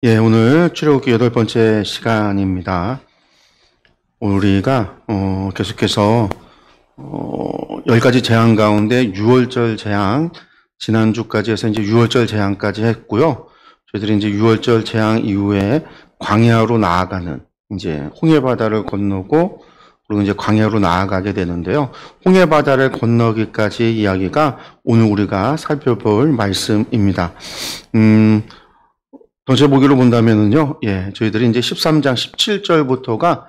예, 오늘 출애굽기 8번째 시간입니다. 우리가 계속해서 10가지 재앙 가운데 6월절 재앙, 지난주까지 해서 이제 6월절 재앙까지 했고요. 저희들이 이제 6월절 재앙 이후에 광야로 나아가는, 이제 홍해바다를 건너고 그리고 이제 광야로 나아가게 되는데요. 홍해바다를 건너기까지 이야기가 오늘 우리가 살펴볼 말씀입니다. 전체 보기로 본다면은요, 저희들이 이제 13장 17절부터가,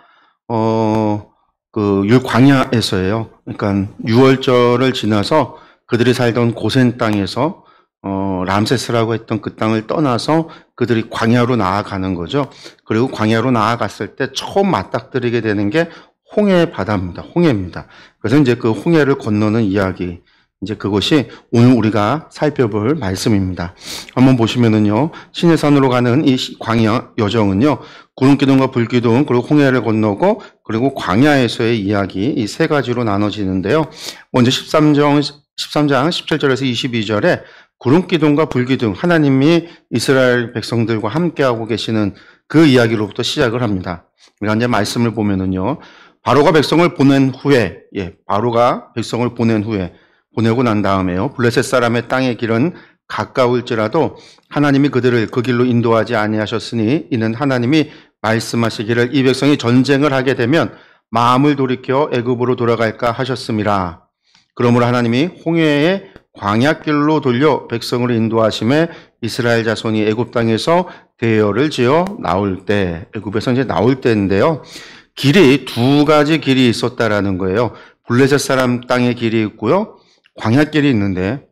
광야에서예요. 그러니까 6월절을 지나서 그들이 살던 고센 땅에서, 람세스라고 했던 그 땅을 떠나서 그들이 광야로 나아가는 거죠. 그리고 광야로 나아갔을 때 처음 맞닥뜨리게 되는 게 홍해바다입니다. 홍해입니다. 그래서 이제 그 홍해를 건너는 이야기, 이제 그것이 오늘 우리가 살펴볼 말씀입니다. 한번 보시면은요, 시내산으로 가는 이 광야 여정은요, 구름기둥과 불기둥, 그리고 홍해를 건너고, 그리고 광야에서의 이야기, 이 세 가지로 나눠지는데요. 먼저 13장 17절에서 22절에 구름기둥과 불기둥, 하나님이 이스라엘 백성들과 함께하고 계시는 그 이야기로부터 시작을 합니다. 우리가 이제 말씀을 보면은요, 바로가 백성을 보낸 후에, 바로가 백성을 보내고 난 다음에요, 블레셋 사람의 땅의 길은 가까울지라도 하나님이 그들을 그 길로 인도하지 아니하셨으니 이는 하나님이 말씀하시기를 이 백성이 전쟁을 하게 되면 마음을 돌이켜 애굽으로 돌아갈까 하셨음이라. 그러므로 하나님이 홍해의 광야길로 돌려 백성을 인도하심에 이스라엘 자손이 애굽 땅에서 대열을 지어 나올 때, 애굽에서 이제 나올 때인데요, 길이 두 가지 길이 있었다라는 거예요. 블레셋 사람 땅의 길이 있고요, 광야길이 있는데,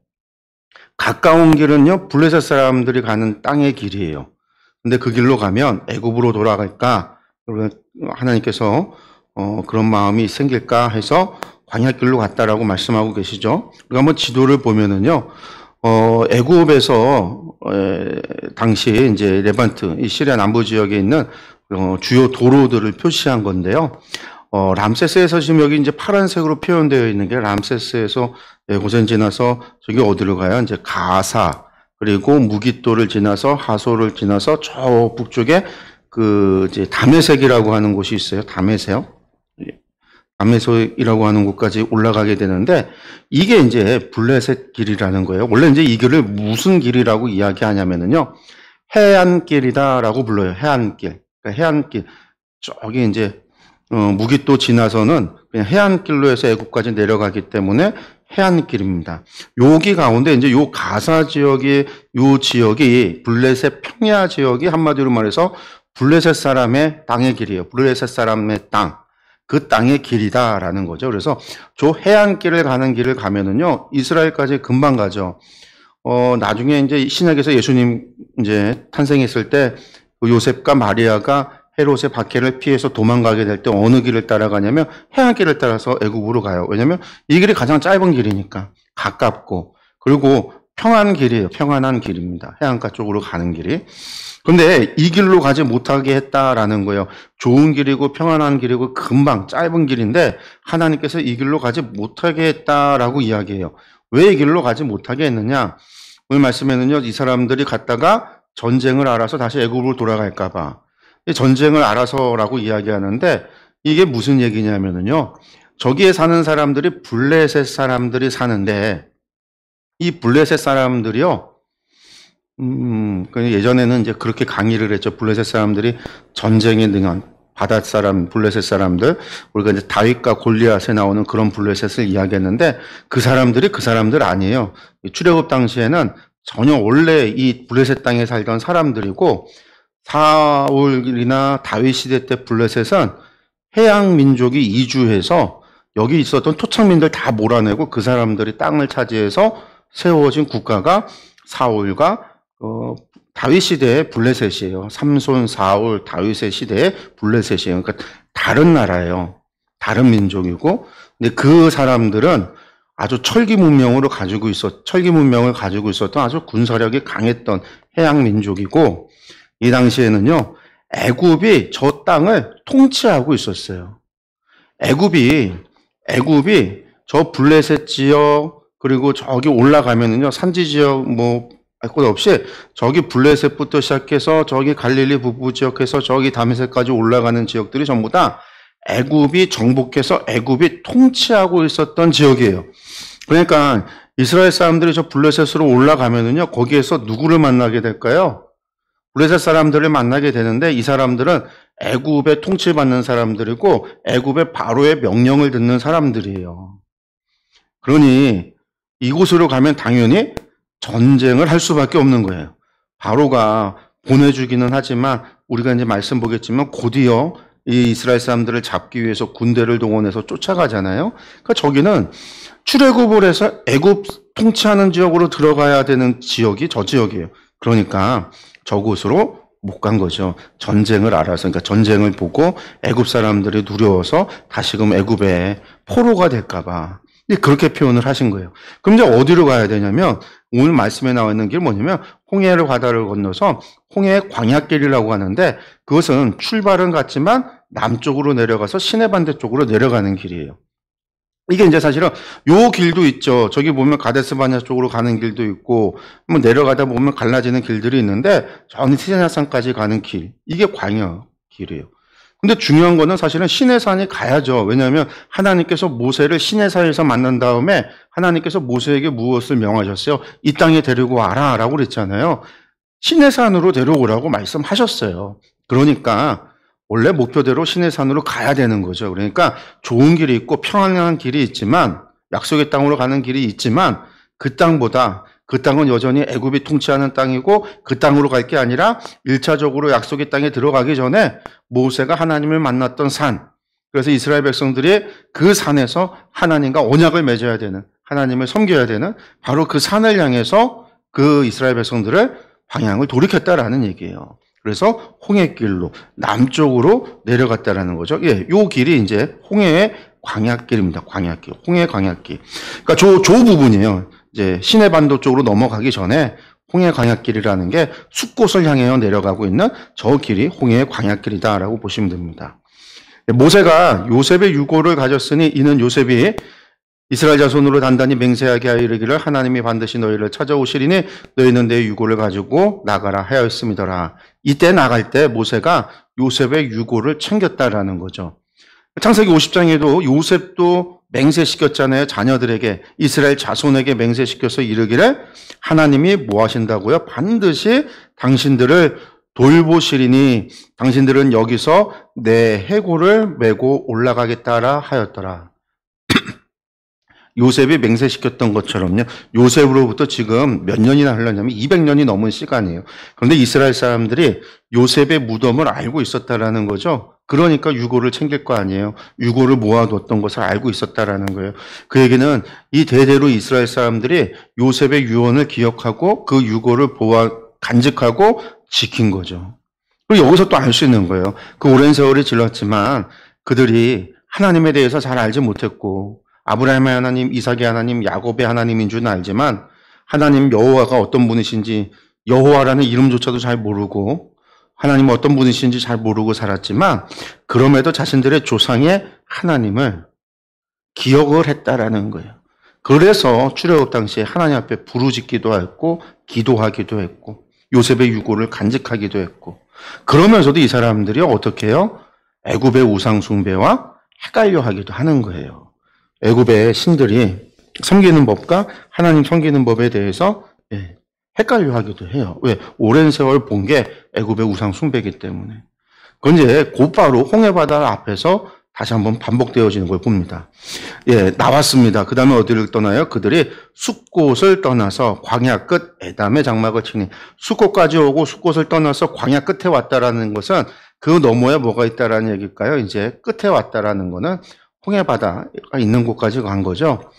가까운 길은요, 블레셋 사람들이 가는 땅의 길이에요. 근데 그 길로 가면 애굽으로 돌아갈까? 하나님께서 그런 마음이 생길까 해서 광야길로 갔다라고 말씀하고 계시죠. 우리가 한번 지도를 보면은요, 애굽에서 당시 이제 레반트, 이 시리아 남부 지역에 있는 주요 도로들을 표시한 건데요. 람세스에서 지금 여기 이제 파란색으로 표현되어 있는 게 람세스에서 고센 지나서 저기 어디로 가요? 이제 가사, 그리고 무깃도를 지나서 하소를 지나서 저 북쪽에 그 이제 다메섹이라고 하는 곳이 있어요. 다메섹이라고 하는 곳까지 올라가게 되는데, 이게 이제 블레셋 길이라는 거예요. 원래 이제 이 길을 무슨 길이라고 이야기하냐면은요, 해안길이다라고 불러요. 해안길. 그러니까 해안길. 저기 이제 무깃도 지나서는 그냥 해안길로 해서 애굽까지 내려가기 때문에 해안길입니다. 여기 가운데 이제 요 가사 지역이, 요 지역이 블레셋 평야 지역이 한마디로 말해서 블레셋 사람의 땅의 길이에요. 블레셋 사람의 땅. 그 땅의 길이다라는 거죠. 그래서 저 해안길을 가는 길을 가면은요, 이스라엘까지 금방 가죠. 나중에 이제 신약에서 예수님 이제 탄생했을 때 요셉과 마리아가 헤롯의 박해를 피해서 도망가게 될 때 어느 길을 따라가냐면 해안길을 따라서 애굽으로 가요. 왜냐하면 이 길이 가장 짧은 길이니까 가깝고, 그리고 평안한 길입니다. 해안가 쪽으로 가는 길이. 그런데 이 길로 가지 못하게 했다라는 거예요. 좋은 길이고 평안한 길이고 금방 짧은 길인데 하나님께서 이 길로 가지 못하게 했다라고 이야기해요. 왜 이 길로 가지 못하게 했느냐? 오늘 말씀에는요, 이 사람들이 갔다가 전쟁을 알아서 다시 애굽으로 돌아갈까 봐 전쟁을 알아서라고 이야기하는데, 이게 무슨 얘기냐면은요, 저기에 사는 사람들이 블레셋 사람들이 사는데, 이 블레셋 사람들이요, 예전에는 이제 그렇게 강의를 했죠. 블레셋 사람들이 전쟁에 능한 바닷 사람, 블레셋 사람들, 우리가 이제 다윗과 골리앗에 나오는 그런 블레셋을 이야기했는데, 그 사람들 아니에요. 출애굽 당시에는 전혀 원래 이 블레셋 땅에 살던 사람들이고, 사울이나 다윗 시대 때 블레셋은 해양 민족이 이주해서 여기 있었던 토착민들 다 몰아내고 그 사람들이 땅을 차지해서 세워진 국가가 사울과 다윗 시대의 블레셋이에요. 삼손, 사울, 다윗의 시대의 블레셋이에요. 그러니까 다른 나라예요. 다른 민족이고, 근데 그 사람들은 아주 철기 문명을 가지고 있었던 아주 군사력이 강했던 해양 민족이고, 이 당시에는요, 애굽이 저 땅을 통치하고 있었어요. 애굽이 저 블레셋 지역, 그리고 저기 올라가면은요, 산지 지역, 할 것 없이 저기 블레셋부터 시작해서 저기 갈릴리 북부 지역에서 저기 다메섹까지 올라가는 지역들이 전부 다 애굽이 정복해서 애굽이 통치하고 있었던 지역이에요. 그러니까 이스라엘 사람들이 저 블레셋으로 올라가면은요, 거기에서 누구를 만나게 될까요? 블레셋 사람들을 만나게 되는데 이 사람들은 애굽의 통치받는 사람들이고 애굽의 바로의 명령을 듣는 사람들이에요. 그러니 이곳으로 가면 당연히 전쟁을 할 수밖에 없는 거예요. 바로가 보내주기는 하지만 우리가 이제 말씀 보겠지만 곧이어 이 이스라엘 사람들을 잡기 위해서 군대를 동원해서 쫓아가잖아요. 그러니까 저기는 출애굽을 해서 애굽 통치하는 지역으로 들어가야 되는 지역이 저 지역이에요. 그러니까 저곳으로 못 간 거죠. 전쟁을 알아서, 그러니까 전쟁을 보고 애굽 사람들이 두려워서 다시금 애굽의 포로가 될까봐. 그렇게 표현을 하신 거예요. 그럼 이제 어디로 가야 되냐면 오늘 말씀에 나와 있는 길 뭐냐면 홍해를 바다를 건너서 홍해 광야길이라고 하는데 그것은 출발은 같지만 남쪽으로 내려가서 시내 반대쪽으로 내려가는 길이에요. 이게 이제 사실은 요 길도 있죠. 저기 보면 가데스 바냐 쪽으로 가는 길도 있고 뭐 내려가다 보면 갈라지는 길들이 있는데 저기 시내산까지 가는 길, 이게 광야 길이에요. 근데 중요한 거는 사실은 시내산이 가야죠. 왜냐하면 하나님께서 모세를 시내산에서 만난 다음에 하나님께서 모세에게 무엇을 명하셨어요? 이 땅에 데리고 와라 라고 그랬잖아요. 시내산으로 데려오라고 말씀하셨어요. 그러니까 원래 목표대로 시내산으로 가야 되는 거죠. 그러니까 좋은 길이 있고 평안한 길이 있지만 약속의 땅으로 가는 길이 있지만 그 땅보다 그 땅은 여전히 애굽이 통치하는 땅이고 그 땅으로 갈 게 아니라 1차적으로 약속의 땅에 들어가기 전에 모세가 하나님을 만났던 산, 그래서 이스라엘 백성들이 그 산에서 하나님과 언약을 맺어야 되는, 하나님을 섬겨야 되는 바로 그 산을 향해서 그 이스라엘 백성들을 방향을 돌이켰다라는 얘기예요. 그래서 홍해길로 남쪽으로 내려갔다라는 거죠. 예, 요 길이 이제 홍해의 광야길입니다. 광야길, 홍해 광야길. 그러니까 저 부분이에요. 이제 시내 반도 쪽으로 넘어가기 전에 홍해 광야길이라는 게 숫곳을 향해 내려가고 있는 저 길이 홍해의 광야길이다라고 보시면 됩니다. 모세가 요셉의 유고를 가졌으니 이는 요셉이 이스라엘 자손으로 단단히 맹세하게 하여 이르기를 하나님이 반드시 너희를 찾아오시리니 너희는 내 유고를 가지고 나가라 하였음이더라. 이때 나갈 때 모세가 요셉의 유고를 챙겼다라는 거죠. 창세기 50장에도 요셉도 맹세시켰잖아요. 자녀들에게, 이스라엘 자손에게 맹세시켜서 이르기를 하나님이 뭐 하신다고요? 반드시 당신들을 돌보시리니 당신들은 여기서 내 해골을 메고 올라가겠다라 하였더라. 요셉이 맹세시켰던 것처럼요. 요셉으로부터 지금 몇 년이나 흘렀냐면 200년이 넘은 시간이에요. 그런데 이스라엘 사람들이 요셉의 무덤을 알고 있었다라는 거죠. 그러니까 유고를 챙길 거 아니에요. 유고를 모아뒀던 것을 알고 있었다라는 거예요. 그 얘기는 이 대대로 이스라엘 사람들이 요셉의 유언을 기억하고 그 유고를 간직하고 지킨 거죠. 그리고 여기서 또 알 수 있는 거예요. 그 오랜 세월이 지났지만 그들이 하나님에 대해서 잘 알지 못했고 아브라함의 하나님, 이삭의 하나님, 야곱의 하나님인 줄은 알지만 하나님 여호와가 어떤 분이신지, 여호와라는 이름조차도 잘 모르고 하나님은 어떤 분이신지 잘 모르고 살았지만 그럼에도 자신들의 조상의 하나님을 기억을 했다라는 거예요. 그래서 출애굽 당시에 하나님 앞에 부르짖기도 했고 기도하기도 했고 요셉의 유고를 간직하기도 했고, 그러면서도 이 사람들이 어떻게 해요? 애굽의 우상 숭배와 헷갈려 하기도 하는 거예요. 애굽의 신들이 섬기는 법과 하나님 섬기는 법에 대해서 헷갈려 하기도 해요. 왜? 오랜 세월 본 게 애굽의 우상 숭배이기 때문에. 그건 이제 곧바로 홍해바다 앞에서 다시 한번 반복되어지는 걸 봅니다. 예, 나왔습니다. 그 다음에 어디를 떠나요? 그들이 숫곳을 떠나서 광야 끝 에담의 장막을 치니, 숫곳까지 오고 숫곳을 떠나서 광야 끝에 왔다라는 것은 그 너머에 뭐가 있다라는 얘기일까요? 이제 끝에 왔다라는 거는 홍해바다가 있는 곳까지 간 거죠.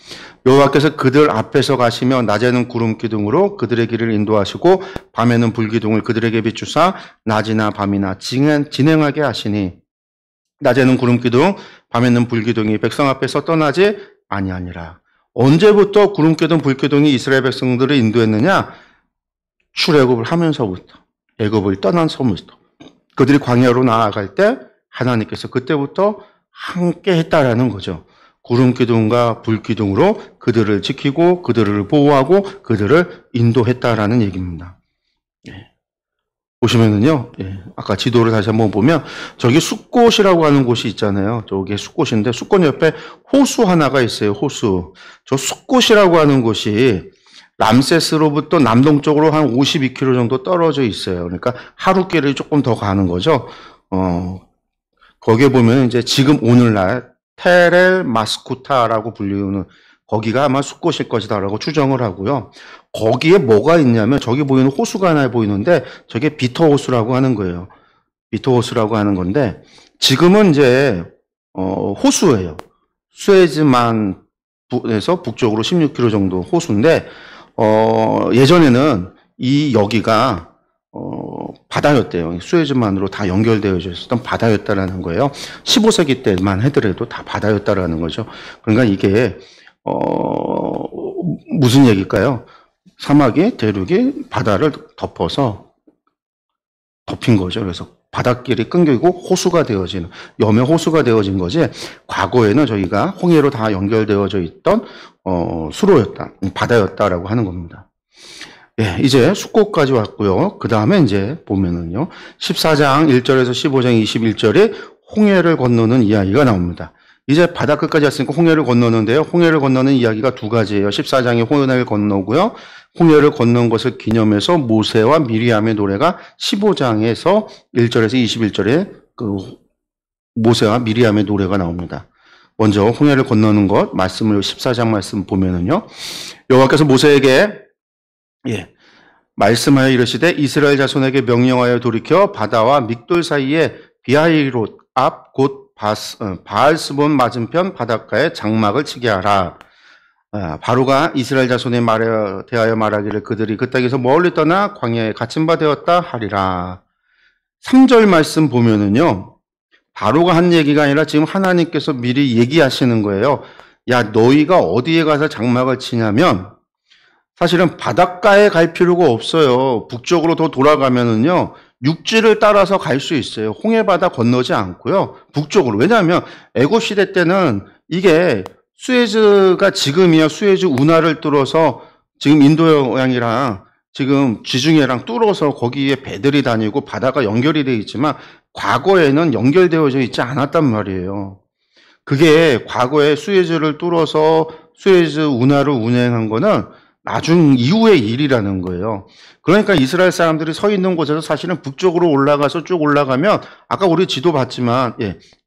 여호와께서 그들 앞에서 가시며 낮에는 구름 기둥으로 그들의 길을 인도하시고 밤에는 불기둥을 그들에게 비추사 낮이나 밤이나 진행하게 하시니, 낮에는 구름 기둥, 밤에는 불기둥이 백성 앞에서 떠나지 아니하니라. 언제부터 구름 기둥, 불기둥이 이스라엘 백성들을 인도했느냐? 출애굽을 하면서부터, 애굽을 떠난 서부터. 그들이 광야로 나아갈 때 하나님께서 그때부터 함께 했다라는 거죠. 구름 기둥과 불 기둥으로 그들을 지키고 그들을 보호하고 그들을 인도했다라는 얘기입니다. 예. 보시면은요, 예, 아까 지도를 다시 한번 보면 저기 숫꽃이라고 하는 곳이 있잖아요. 저게 숫꽃인데 숫꽃 옆에 호수 하나가 있어요. 호수. 저 숫꽃이라고 하는 곳이 람세스로부터 남동쪽으로 한 52km 정도 떨어져 있어요. 그러니까 하루길을 조금 더 가는 거죠. 거기에 보면 이제 지금 오늘날 테렐 마스쿠타라고 불리는 거기가 아마 숫꽃일 것이다라고 추정을 하고요. 거기에 뭐가 있냐면 저기 보이는 호수가 하나 보이는데 저게 비터 호수라고 하는 거예요. 비터 호수라고 하는 건데 지금은 이제 호수예요. 수에즈만에서 북쪽으로 16km 정도 호수인데 예전에는 이 여기가 바다였대요. 수에즈만으로 다 연결되어 있었던 바다였다라는 거예요. 15세기 때만 하더라도 다 바다였다라는 거죠. 그러니까 이게 무슨 얘기일까요? 사막이 대륙이 바다를 덮어서 덮인 거죠. 그래서 바닷길이 끊기고 호수가 되어지는 염의 호수가 되어진 거지. 과거에는 저희가 홍해로 다 연결되어져 있던 수로였다, 바다였다라고 하는 겁니다. 예, 이제 숫꽃까지 왔고요. 그 다음에 이제 보면은요, 14장 1절에서 15장 21절에 홍해를 건너는 이야기가 나옵니다. 이제 바다 끝까지 왔으니까 홍해를 건너는데요. 홍해를 건너는 이야기가 두 가지예요. 14장에 홍해를 건너고요. 홍해를 건넌 것을 기념해서 모세와 미리암의 노래가 15장에서 1절에서 21절에 그 모세와 미리암의 노래가 나옵니다. 먼저 홍해를 건너는 것 말씀을 14장 말씀 보면은요. 여호와께서 모세에게 말씀하여 이르시되 이스라엘 자손에게 명령하여 돌이켜 바다와 믹돌 사이에 비하이롯 앞 곧 바알스본 맞은편 바닷가에 장막을 치게 하라. 바로가 이스라엘 자손에 대하여 말하기를 그들이 그 땅에서 멀리 떠나 광야에 갇힌 바 되었다 하리라. 3절 말씀 보면은요. 바로가 한 얘기가 아니라 지금 하나님께서 미리 얘기하시는 거예요. 야, 너희가 어디에 가서 장막을 치냐면 사실은 바닷가에 갈 필요가 없어요. 북쪽으로 더 돌아가면은요. 육지를 따라서 갈 수 있어요. 홍해바다 건너지 않고요. 북쪽으로. 왜냐하면 애굽 시대 때는 이게 수에즈가 지금이야 수에즈 운하를 뚫어서 지금 인도양이랑 지금 지중해랑 뚫어서 거기에 배들이 다니고 바다가 연결이 되어 있지만 과거에는 연결되어져 있지 않았단 말이에요. 그게 과거에 수에즈를 뚫어서 수에즈 운하를 운행한 거는 나중 이후의 일이라는 거예요. 그러니까 이스라엘 사람들이 서 있는 곳에서 사실은 북쪽으로 올라가서 쭉 올라가면 아까 우리 지도 봤지만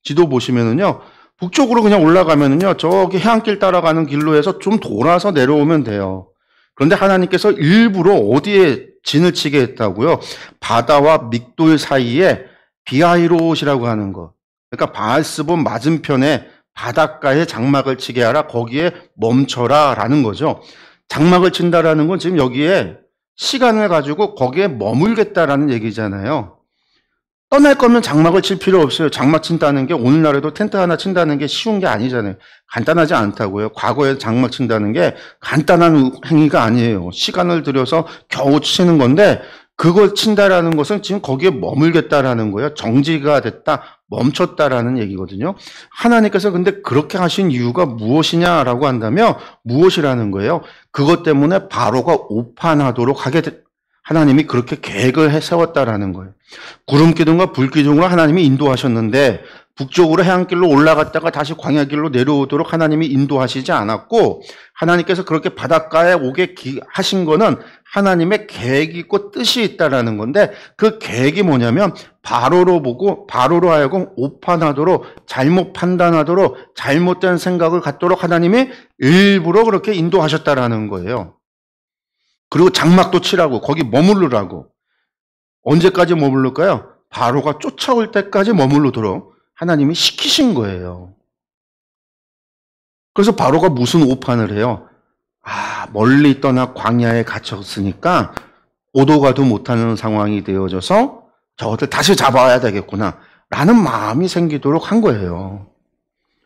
지도 보시면은요. 북쪽으로 그냥 올라가면은요. 저기 해안길 따라가는 길로 해서 좀 돌아서 내려오면 돼요. 그런데 하나님께서 일부러 어디에 진을 치게 했다고요? 바다와 믹돌 사이에 비하이롯이라고 하는 거. 그러니까 바알스본 맞은편에 바닷가에 장막을 치게 하라. 거기에 멈춰라라는 거죠. 장막을 친다라는 건 지금 여기에 시간을 가지고 거기에 머물겠다라는 얘기잖아요. 떠날 거면 장막을 칠 필요 없어요. 장막 친다는 게 오늘날에도 텐트 하나 친다는 게 쉬운 게 아니잖아요. 간단하지 않다고요. 과거에 장막 친다는 게 간단한 행위가 아니에요. 시간을 들여서 겨우 치는 건데 그걸 친다라는 것은 지금 거기에 머물겠다라는 거예요. 정지가 됐다, 멈췄다라는 얘기거든요. 하나님께서 근데 그렇게 하신 이유가 무엇이냐라고 한다면 무엇이라는 거예요? 그것 때문에 바로가 오판하도록 하게 하나님이 그렇게 계획을 세웠다라는 거예요. 구름 기둥과 불 기둥으로 하나님이 인도하셨는데 북쪽으로 해안길로 올라갔다가 다시 광야길로 내려오도록 하나님이 인도하시지 않았고 하나님께서 그렇게 바닷가에 오게 하신 거는 하나님의 계획이 있고 뜻이 있다라는 건데 그 계획이 뭐냐면 바로로 하여금 오판하도록 잘못 판단하도록 잘못된 생각을 갖도록 하나님이 일부러 그렇게 인도하셨다라는 거예요. 그리고 장막도 치라고 거기 머무르라고. 언제까지 머무를까요? 바로가 쫓아올 때까지 머무르도록 하나님이 시키신 거예요. 그래서 바로가 무슨 오판을 해요? 멀리 떠나 광야에 갇혔으니까 오도 가도 못하는 상황이 되어져서 저것들 다시 잡아야 되겠구나 라는 마음이 생기도록 한 거예요.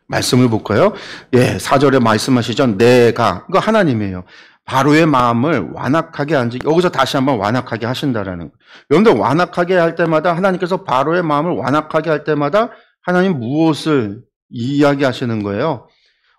말씀을 볼까요? 4절에 말씀하시죠. 내가, 이거 하나님이에요. 바로의 마음을 완악하게 여기서 다시 한번 완악하게 하신다라는 거예요. 여러분들 완악하게 할 때마다 하나님께서 바로의 마음을 완악하게 할 때마다 하나님 무엇을 이야기하시는 거예요?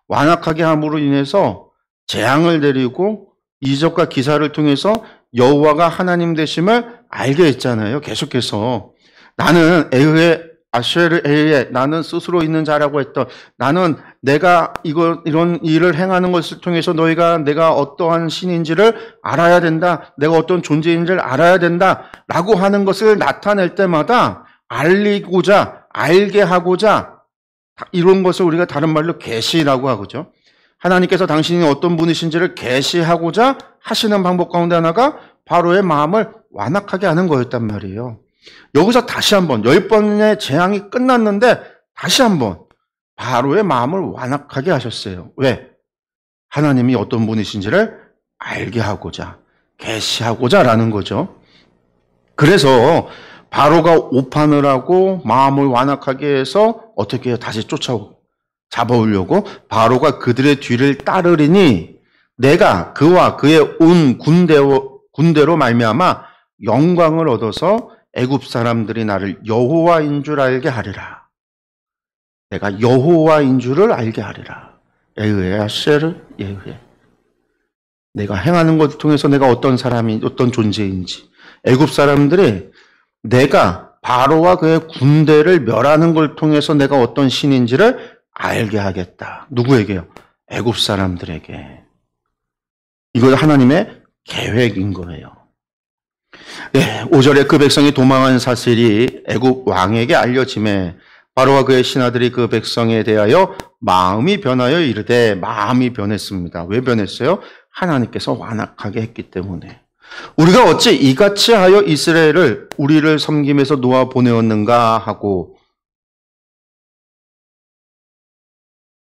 완악하게 함으로 인해서 재앙을 내리고 이적과 기사를 통해서 여호와가 하나님 되심을 알게 했잖아요. 계속해서 나는 에흐의 아쉐르 에흐의 나는 스스로 있는 자라고 했던 나는 내가 이런 일을 행하는 것을 통해서 너희가 내가 어떠한 신인지를 알아야 된다. 내가 어떤 존재인지를 알아야 된다라고 하는 것을 나타낼 때마다 알리고자 알게 하고자 이런 것을 우리가 다른 말로 계시라고 하죠. 하나님께서 당신이 어떤 분이신지를 계시하고자 하시는 방법 가운데 하나가 바로의 마음을 완악하게 하는 거였단 말이에요. 여기서 다시 한번 10번의 재앙이 끝났는데 다시 한번 바로의 마음을 완악하게 하셨어요. 왜? 하나님이 어떤 분이신지를 알게 하고자 계시하고자 라는 거죠. 그래서 바로가 오판을 하고 마음을 완악하게 해서 어떻게 해요? 다시 잡아오려고 바로가 그들의 뒤를 따르리니 내가 그와 그의 온 군대로 말미암아 영광을 얻어서 애굽 사람들이 나를 여호와인 줄 알게 하리라. 내가 여호와인 줄을 알게 하리라. 에흐의 아쉐르 에흐의 내가 행하는 것을 통해서 내가 어떤 사람이 어떤 존재인지 애굽 사람들이 내가 바로와 그의 군대를 멸하는 걸 통해서 내가 어떤 신인지를 알게 하겠다. 누구에게요? 애굽 사람들에게. 이건 하나님의 계획인 거예요. 네, 5절에 그 백성이 도망한 사실이 애굽 왕에게 알려짐에 바로와 그의 신하들이 그 백성에 대하여 마음이 변하여 이르되 마음이 변했습니다. 왜 변했어요? 하나님께서 완악하게 했기 때문에. 우리가 어찌 이같이 하여 이스라엘을 우리를 섬김에서 놓아 보내었는가 하고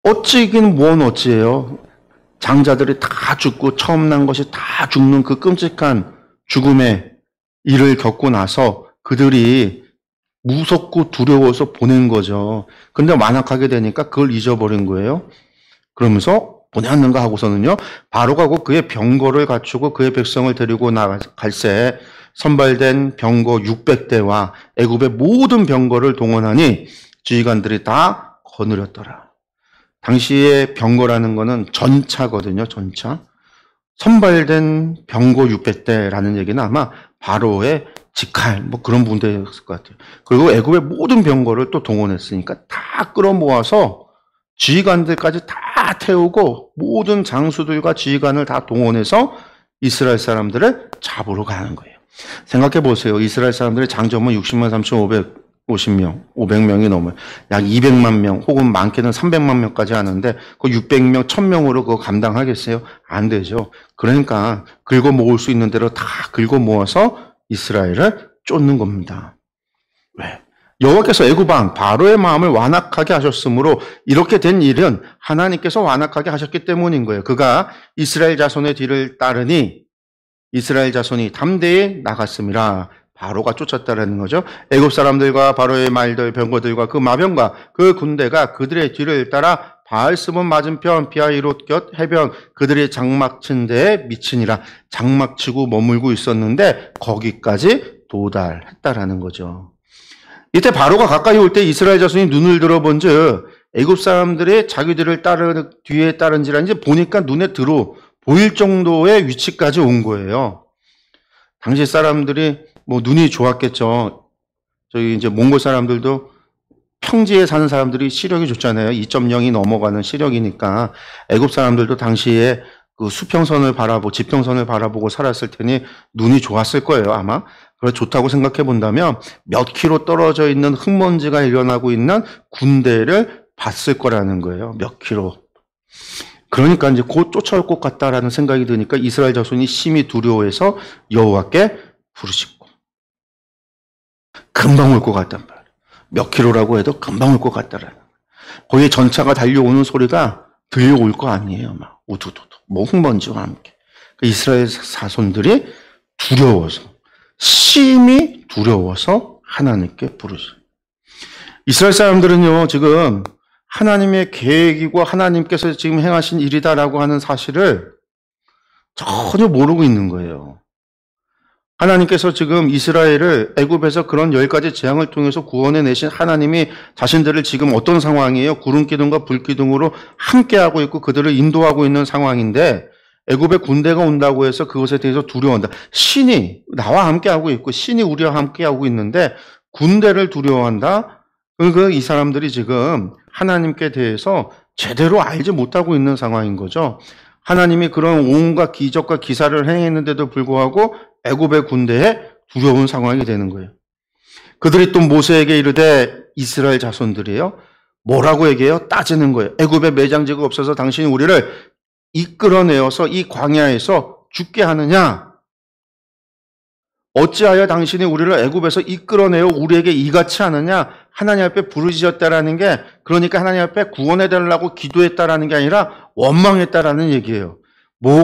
어찌긴 뭔 어찌예요? 장자들이 다 죽고 처음 난 것이 다 죽는 그 끔찍한 죽음의 일을 겪고 나서 그들이 무섭고 두려워서 보낸 거죠. 근데 완악하게 되니까 그걸 잊어버린 거예요. 그러면서 보냈는가 하고서는요. 바로 가고 그의 병거를 갖추고 그의 백성을 데리고 나갈새 선발된 병거 600대와 애굽의 모든 병거를 동원하니 지휘관들이 다 거느렸더라. 당시의 병거라는 거는 전차거든요. 전차. 선발된 병거 600대라는 얘기는 아마 바로의 직할 뭐 그런 분들이었을 것 같아요. 그리고 애굽의 모든 병거를 또 동원했으니까 다 끌어모아서 지휘관들까지 다 태우고 모든 장수들과 지휘관을 다 동원해서 이스라엘 사람들을 잡으러 가는 거예요. 생각해 보세요. 이스라엘 사람들의 장정은 60만 3,550명, 500명이 넘어요. 약 200만 명 혹은 많게는 300만 명까지 하는데 그 600명, 1000명으로 그거 감당하겠어요? 안 되죠. 그러니까 긁어 모을 수 있는 대로 다 긁어 모아서 이스라엘을 쫓는 겁니다. 왜? 여호와께서 애굽 왕 바로의 마음을 완악하게 하셨으므로 이렇게 된 일은 하나님께서 완악하게 하셨기 때문인 거예요. 그가 이스라엘 자손의 뒤를 따르니 이스라엘 자손이 담대히 나갔음이라. 바로가 쫓았다라는 거죠. 애굽 사람들과 바로의 말들, 병거들과 그 마병과 그 군대가 그들의 뒤를 따라 바알스몬 맞은편 비하이롯 곁 해변 그들이 장막 친 데에 미치니라. 장막 치고 머물고 있었는데 거기까지 도달했다라는 거죠. 이때 바로가 가까이 올 때 이스라엘 자손이 눈을 들어본즉 애굽 사람들이 자기들을 뒤에 따른지라는지 보니까 눈에 보일 정도의 위치까지 온 거예요. 당시 사람들이 뭐 눈이 좋았겠죠. 저희 이제 몽골 사람들도 평지에 사는 사람들이 시력이 좋잖아요. 2.0이 넘어가는 시력이니까 애굽 사람들도 당시에 그 수평선을 바라보고 지평선을 바라보고 살았을 테니 눈이 좋았을 거예요, 아마. 그래서 좋다고 생각해 본다면 몇 킬로 떨어져 있는 흙먼지가 일어나고 있는 군대를 봤을 거라는 거예요. 몇 킬로. 그러니까 이제 곧 쫓아올 것 같다라는 생각이 드니까 이스라엘 자손이 심히 두려워해서 여호와께 부르짖고 금방 올 것 같단 말이에요. 몇 킬로라고 해도 금방 올 것 같다라는 거예요. 거기에 전차가 달려오는 소리가 들려올 거 아니에요. 막 우두두두 뭐 흙먼지와 함께. 이스라엘 자손들이 두려워서 심히 두려워서 하나님께 부르짖어요. 이스라엘 사람들은요 지금 하나님의 계획이고 하나님께서 지금 행하신 일이다라고 하는 사실을 전혀 모르고 있는 거예요. 하나님께서 지금 이스라엘을 애굽에서 그런 10가지 재앙을 통해서 구원해 내신 하나님이 자신들을 지금 어떤 상황이에요? 구름 기둥과 불 기둥으로 함께하고 있고 그들을 인도하고 있는 상황인데 애굽의 군대가 온다고 해서 그것에 대해서 두려워한다. 신이 나와 함께하고 있고 신이 우리와 함께하고 있는데 군대를 두려워한다? 그러니까 이 사람들이 지금 하나님께 대해서 제대로 알지 못하고 있는 상황인 거죠. 하나님이 그런 온갖 기적과 기사를 행했는데도 불구하고 애굽의 군대에 두려운 상황이 되는 거예요. 그들이 또 모세에게 이르되 이스라엘 자손들이에요. 뭐라고 얘기해요? 따지는 거예요. 애굽에 매장지가 없어서 당신이 우리를 이끌어내어서 이 광야에서 죽게 하느냐? 어찌하여 당신이 우리를 애굽에서 이끌어내어 우리에게 이같이 하느냐? 하나님 앞에 부르짖었다라는 게 그러니까 하나님 앞에 구원해달라고 기도했다라는 게 아니라 원망했다라는 얘기예요.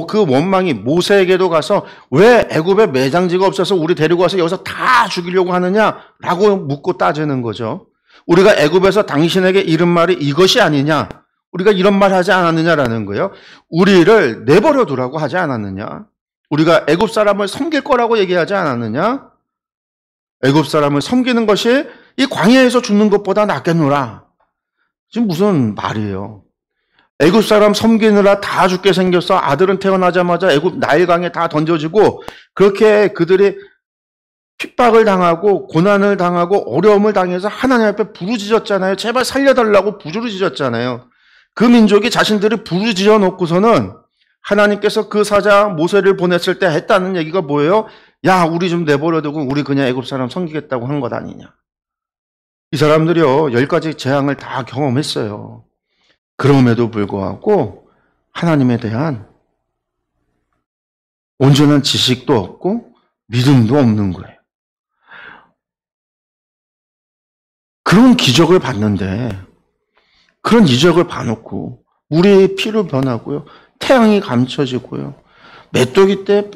그 원망이 모세에게도 가서 왜 애굽에 매장지가 없어서 우리 데리고 와서 여기서 다 죽이려고 하느냐라고 묻고 따지는 거죠. 우리가 애굽에서 당신에게 이른 말이 이것이 아니냐? 우리가 이런 말 하지 않았느냐라는 거예요. 우리를 내버려 두라고 하지 않았느냐? 우리가 애굽 사람을 섬길 거라고 얘기하지 않았느냐? 애굽 사람을 섬기는 것이 이 광야에서 죽는 것보다 낫겠노라. 지금 무슨 말이에요? 애굽 사람 섬기느라 다 죽게 생겼어. 아들은 태어나자마자 애굽 나일강에 다 던져지고 그렇게 그들이 핍박을 당하고 고난을 당하고 어려움을 당해서 하나님 앞에 부르짖었잖아요. 제발 살려달라고 부르짖었잖아요. 그 민족이 자신들이 부르짖어 놓고서는 하나님께서 그 사자 모세를 보냈을 때 했다는 얘기가 뭐예요? 야, 우리 좀 내버려두고 우리 그냥 애굽 사람 섬기겠다고 한 것 아니냐. 이 사람들이요 10가지 재앙을 다 경험했어요. 그럼에도 불구하고 하나님에 대한 온전한 지식도 없고 믿음도 없는 거예요. 그런 기적을 봤는데 그런 이적을 봐놓고 물의 피로 변하고요. 태양이 감춰지고요. 메뚜기 때,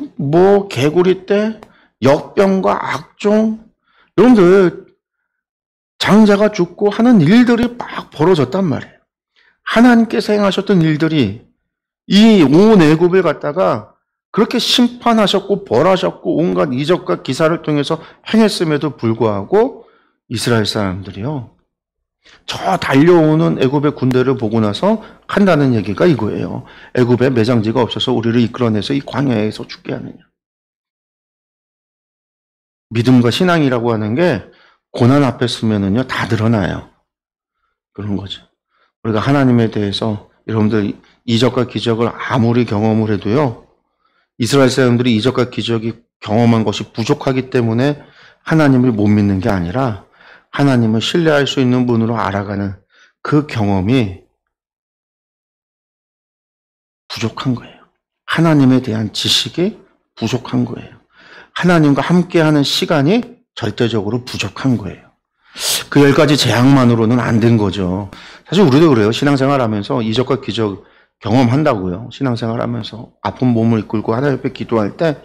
개구리 때, 역병과 악종, 여러분들 장자가 죽고 하는 일들이 막 벌어졌단 말이에요. 하나님께서 행하셨던 일들이 이 온 애굽을 갖다가 그렇게 심판하셨고 벌하셨고 온갖 이적과 기사를 통해서 행했음에도 불구하고 이스라엘 사람들이요. 저 달려오는 애굽의 군대를 보고 나서 한다는 얘기가 이거예요. 애굽에 매장지가 없어서 우리를 이끌어내서 이 광야에서 죽게 하느냐. 믿음과 신앙이라고 하는 게 고난 앞에 서면은요 다 드러나요. 그런 거죠. 우리가 하나님에 대해서 여러분들 이적과 기적을 아무리 경험을 해도요. 이스라엘 사람들이 이적과 기적이 경험한 것이 부족하기 때문에 하나님을 못 믿는 게 아니라 하나님을 신뢰할 수 있는 분으로 알아가는 그 경험이 부족한 거예요. 하나님에 대한 지식이 부족한 거예요. 하나님과 함께하는 시간이 절대적으로 부족한 거예요. 그 10가지 재앙만으로는 안 된 거죠. 사실 우리도 그래요. 신앙생활 하면서 이적과 기적 경험한다고요. 신앙생활 하면서 아픈 몸을 이끌고 하나님 앞에 기도할 때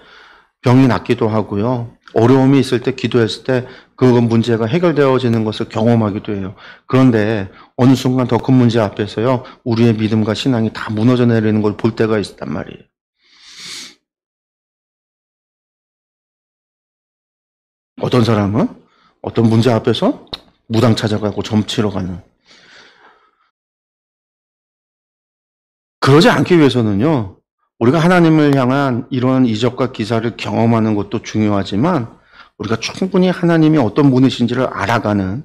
병이 낫기도 하고요. 어려움이 있을 때 기도했을 때 그 문제가 해결되어지는 것을 경험하기도 해요. 그런데 어느 순간 더 큰 문제 앞에서요. 우리의 믿음과 신앙이 다 무너져 내리는 걸 볼 때가 있단 말이에요. 어떤 사람은 어떤 문제 앞에서 무당 찾아가고 점치러 가는. 그러지 않기 위해서는요. 우리가 하나님을 향한 이러한 이적과 기사를 경험하는 것도 중요하지만 우리가 충분히 하나님이 어떤 분이신지를 알아가는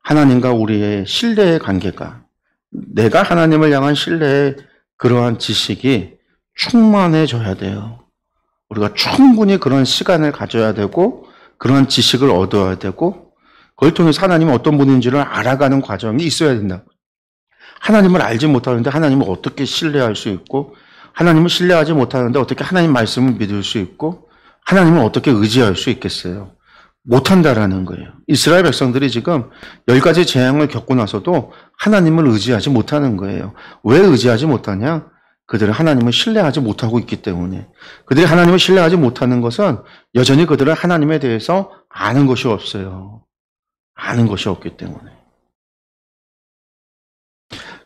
하나님과 우리의 신뢰의 관계가 내가 하나님을 향한 신뢰의 그러한 지식이 충만해져야 돼요. 우리가 충분히 그런 시간을 가져야 되고 그런 지식을 얻어야 되고 그걸 통해서 하나님이 어떤 분인지를 알아가는 과정이 있어야 된다. 하나님을 알지 못하는데 하나님을 어떻게 신뢰할 수 있고 하나님을 신뢰하지 못하는데 어떻게 하나님 말씀을 믿을 수 있고 하나님을 어떻게 의지할 수 있겠어요? 못한다라는 거예요. 이스라엘 백성들이 지금 10가지 재앙을 겪고 나서도 하나님을 의지하지 못하는 거예요. 왜 의지하지 못하냐? 그들은 하나님을 신뢰하지 못하고 있기 때문에. 그들이 하나님을 신뢰하지 못하는 것은 여전히 그들은 하나님에 대해서 아는 것이 없어요. 아는 것이 없기 때문에.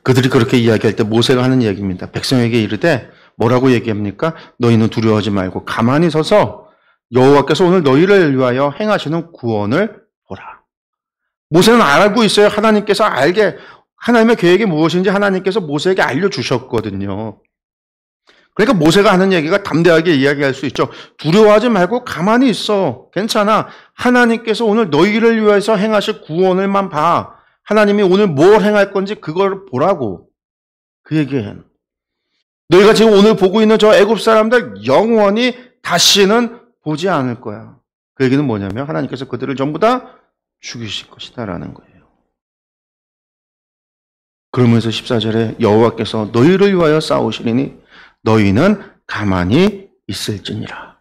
그들이 그렇게 이야기할 때 모세가 하는 이야기입니다. 백성에게 이르되 뭐라고 얘기합니까? 너희는 두려워하지 말고 가만히 서서 여호와께서 오늘 너희를 위하여 행하시는 구원을 보라. 모세는 알고 있어요. 하나님께서 하나님의 계획이 무엇인지 하나님께서 모세에게 알려주셨거든요. 그러니까 모세가 하는 얘기가 담대하게 이야기할 수 있죠. 두려워하지 말고 가만히 있어. 괜찮아. 하나님께서 오늘 너희를 위해서 행하실 구원을만 봐. 하나님이 오늘 뭘 행할 건지 그걸 보라고. 그 얘기예요. 너희가 지금 오늘 보고 있는 저 애굽 사람들 영원히 다시는 보지 않을 거야. 그 얘기는 뭐냐면 하나님께서 그들을 전부 다 죽이실 것이다라는 거예요. 그러면서 14절에 여호와께서 너희를 위하여 싸우시리니 너희는 가만히 있을지니라.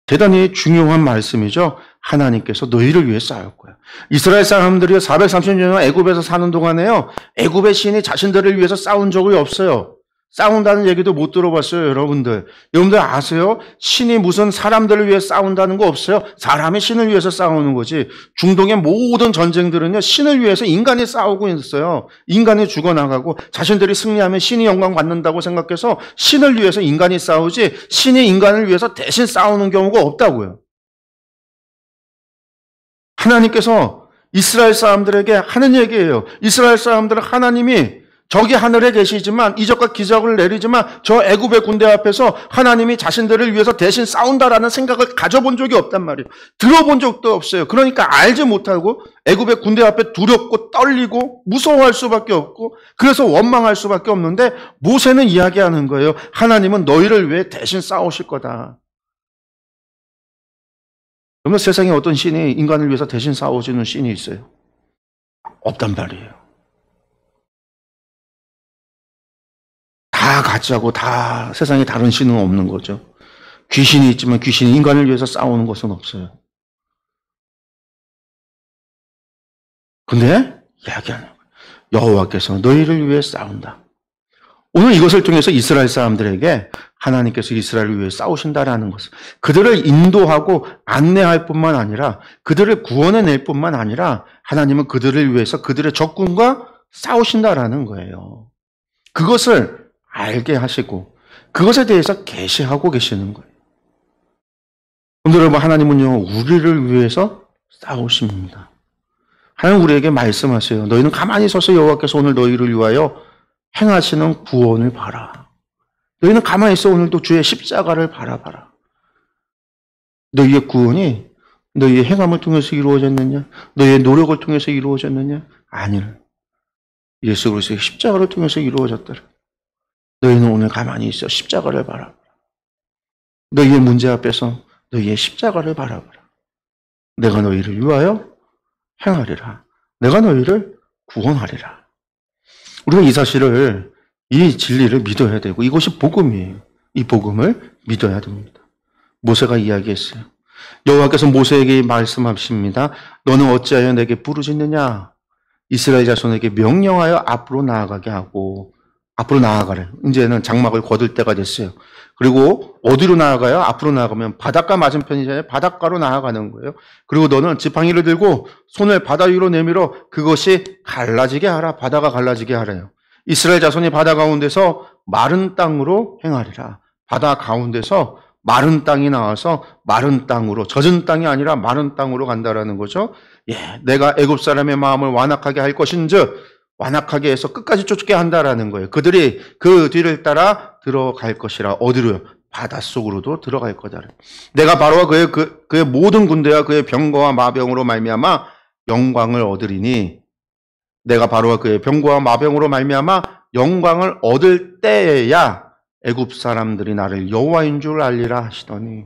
대단히 중요한 말씀이죠. 하나님께서 너희를 위해 싸울 거야. 이스라엘 사람들이 430년 애굽에서 사는 동안에요. 애굽의 신이 자신들을 위해서 싸운 적이 없어요. 싸운다는 얘기도 못 들어봤어요, 여러분들. 여러분들 아세요? 신이 무슨 사람들을 위해 싸운다는 거 없어요. 사람이 신을 위해서 싸우는 거지. 중동의 모든 전쟁들은요, 신을 위해서 인간이 싸우고 있어요. 인간이 죽어나가고 자신들이 승리하면 신이 영광 받는다고 생각해서 신을 위해서 인간이 싸우지 신이 인간을 위해서 대신 싸우는 경우가 없다고요. 하나님께서 이스라엘 사람들에게 하는 얘기예요. 이스라엘 사람들은 하나님이 저기 하늘에 계시지만 이적과 기적을 내리지만 저 애굽의 군대 앞에서 하나님이 자신들을 위해서 대신 싸운다라는 생각을 가져본 적이 없단 말이에요. 들어본 적도 없어요. 그러니까 알지 못하고 애굽의 군대 앞에 두렵고 떨리고 무서워할 수밖에 없고 그래서 원망할 수밖에 없는데 모세는 이야기하는 거예요. 하나님은 너희를 위해 대신 싸우실 거다. 그러면 세상에 어떤 신이 인간을 위해서 대신 싸워주는 신이 있어요? 없단 말이에요. 다 가짜고 다 세상에 다른 신은 없는 거죠. 귀신이 있지만 귀신이 인간을 위해서 싸우는 것은 없어요. 근데 이야기하는 거예요. 여호와께서 너희를 위해 싸운다. 오늘 이것을 통해서 이스라엘 사람들에게 하나님께서 이스라엘을 위해 싸우신다라는 것을 그들을 인도하고 안내할 뿐만 아니라 그들을 구원해낼 뿐만 아니라 하나님은 그들을 위해서 그들의 적군과 싸우신다라는 거예요. 그것을 알게 하시고 그것에 대해서 계시하고 계시는 거예요. 여러분 하나님은요 우리를 위해서 싸우십니다. 하나님 우리에게 말씀하세요. 너희는 가만히 서서 여호와께서 오늘 너희를 위하여 행하시는 구원을 봐라. 너희는 가만히 있어 오늘도 주의 십자가를 바라봐라. 너희의 구원이 너희의 행함을 통해서 이루어졌느냐? 너희의 노력을 통해서 이루어졌느냐? 아니라 예수 그리스도의 십자가를 통해서 이루어졌더라. 너희는 오늘 가만히 있어 십자가를 바라봐라. 너희의 문제 앞에서 너희의 십자가를 바라봐라. 내가 너희를 위하여 행하리라. 내가 너희를 구원하리라. 우리가 이 사실을, 이 진리를 믿어야 되고 이것이 복음이에요. 이 복음을 믿어야 됩니다. 모세가 이야기했어요. 여호와께서 모세에게 말씀하십니다. 너는 어찌하여 내게 부르짖느냐? 이스라엘 자손에게 명령하여 앞으로 나아가게 하고 앞으로 나아가래. 이제는 장막을 거둘 때가 됐어요. 그리고 어디로 나아가요? 앞으로 나아가면 바닷가 맞은편이잖아요. 바닷가로 나아가는 거예요. 그리고 너는 지팡이를 들고 손을 바다 위로 내밀어 그것이 갈라지게 하라. 바다가 갈라지게 하래요. 이스라엘 자손이 바다 가운데서 마른 땅으로 행하리라. 바다 가운데서 마른 땅이 나와서 마른 땅으로, 젖은 땅이 아니라 마른 땅으로 간다라는 거죠. 예, 내가 애굽 사람의 마음을 완악하게 할 것인즉 완악하게 해서 끝까지 쫓게 한다라는 거예요. 그들이 그 뒤를 따라 들어갈 것이라. 어디로요? 바닷속으로도 들어갈 거다. 내가 바로와 그의 모든 군대와 그의 병거와 마병으로 말미암아 영광을 얻으리니 내가 바로와 그의 병거와 마병으로 말미암아 영광을 얻을 때에야 애굽 사람들이 나를 여호와인 줄 알리라 하시더니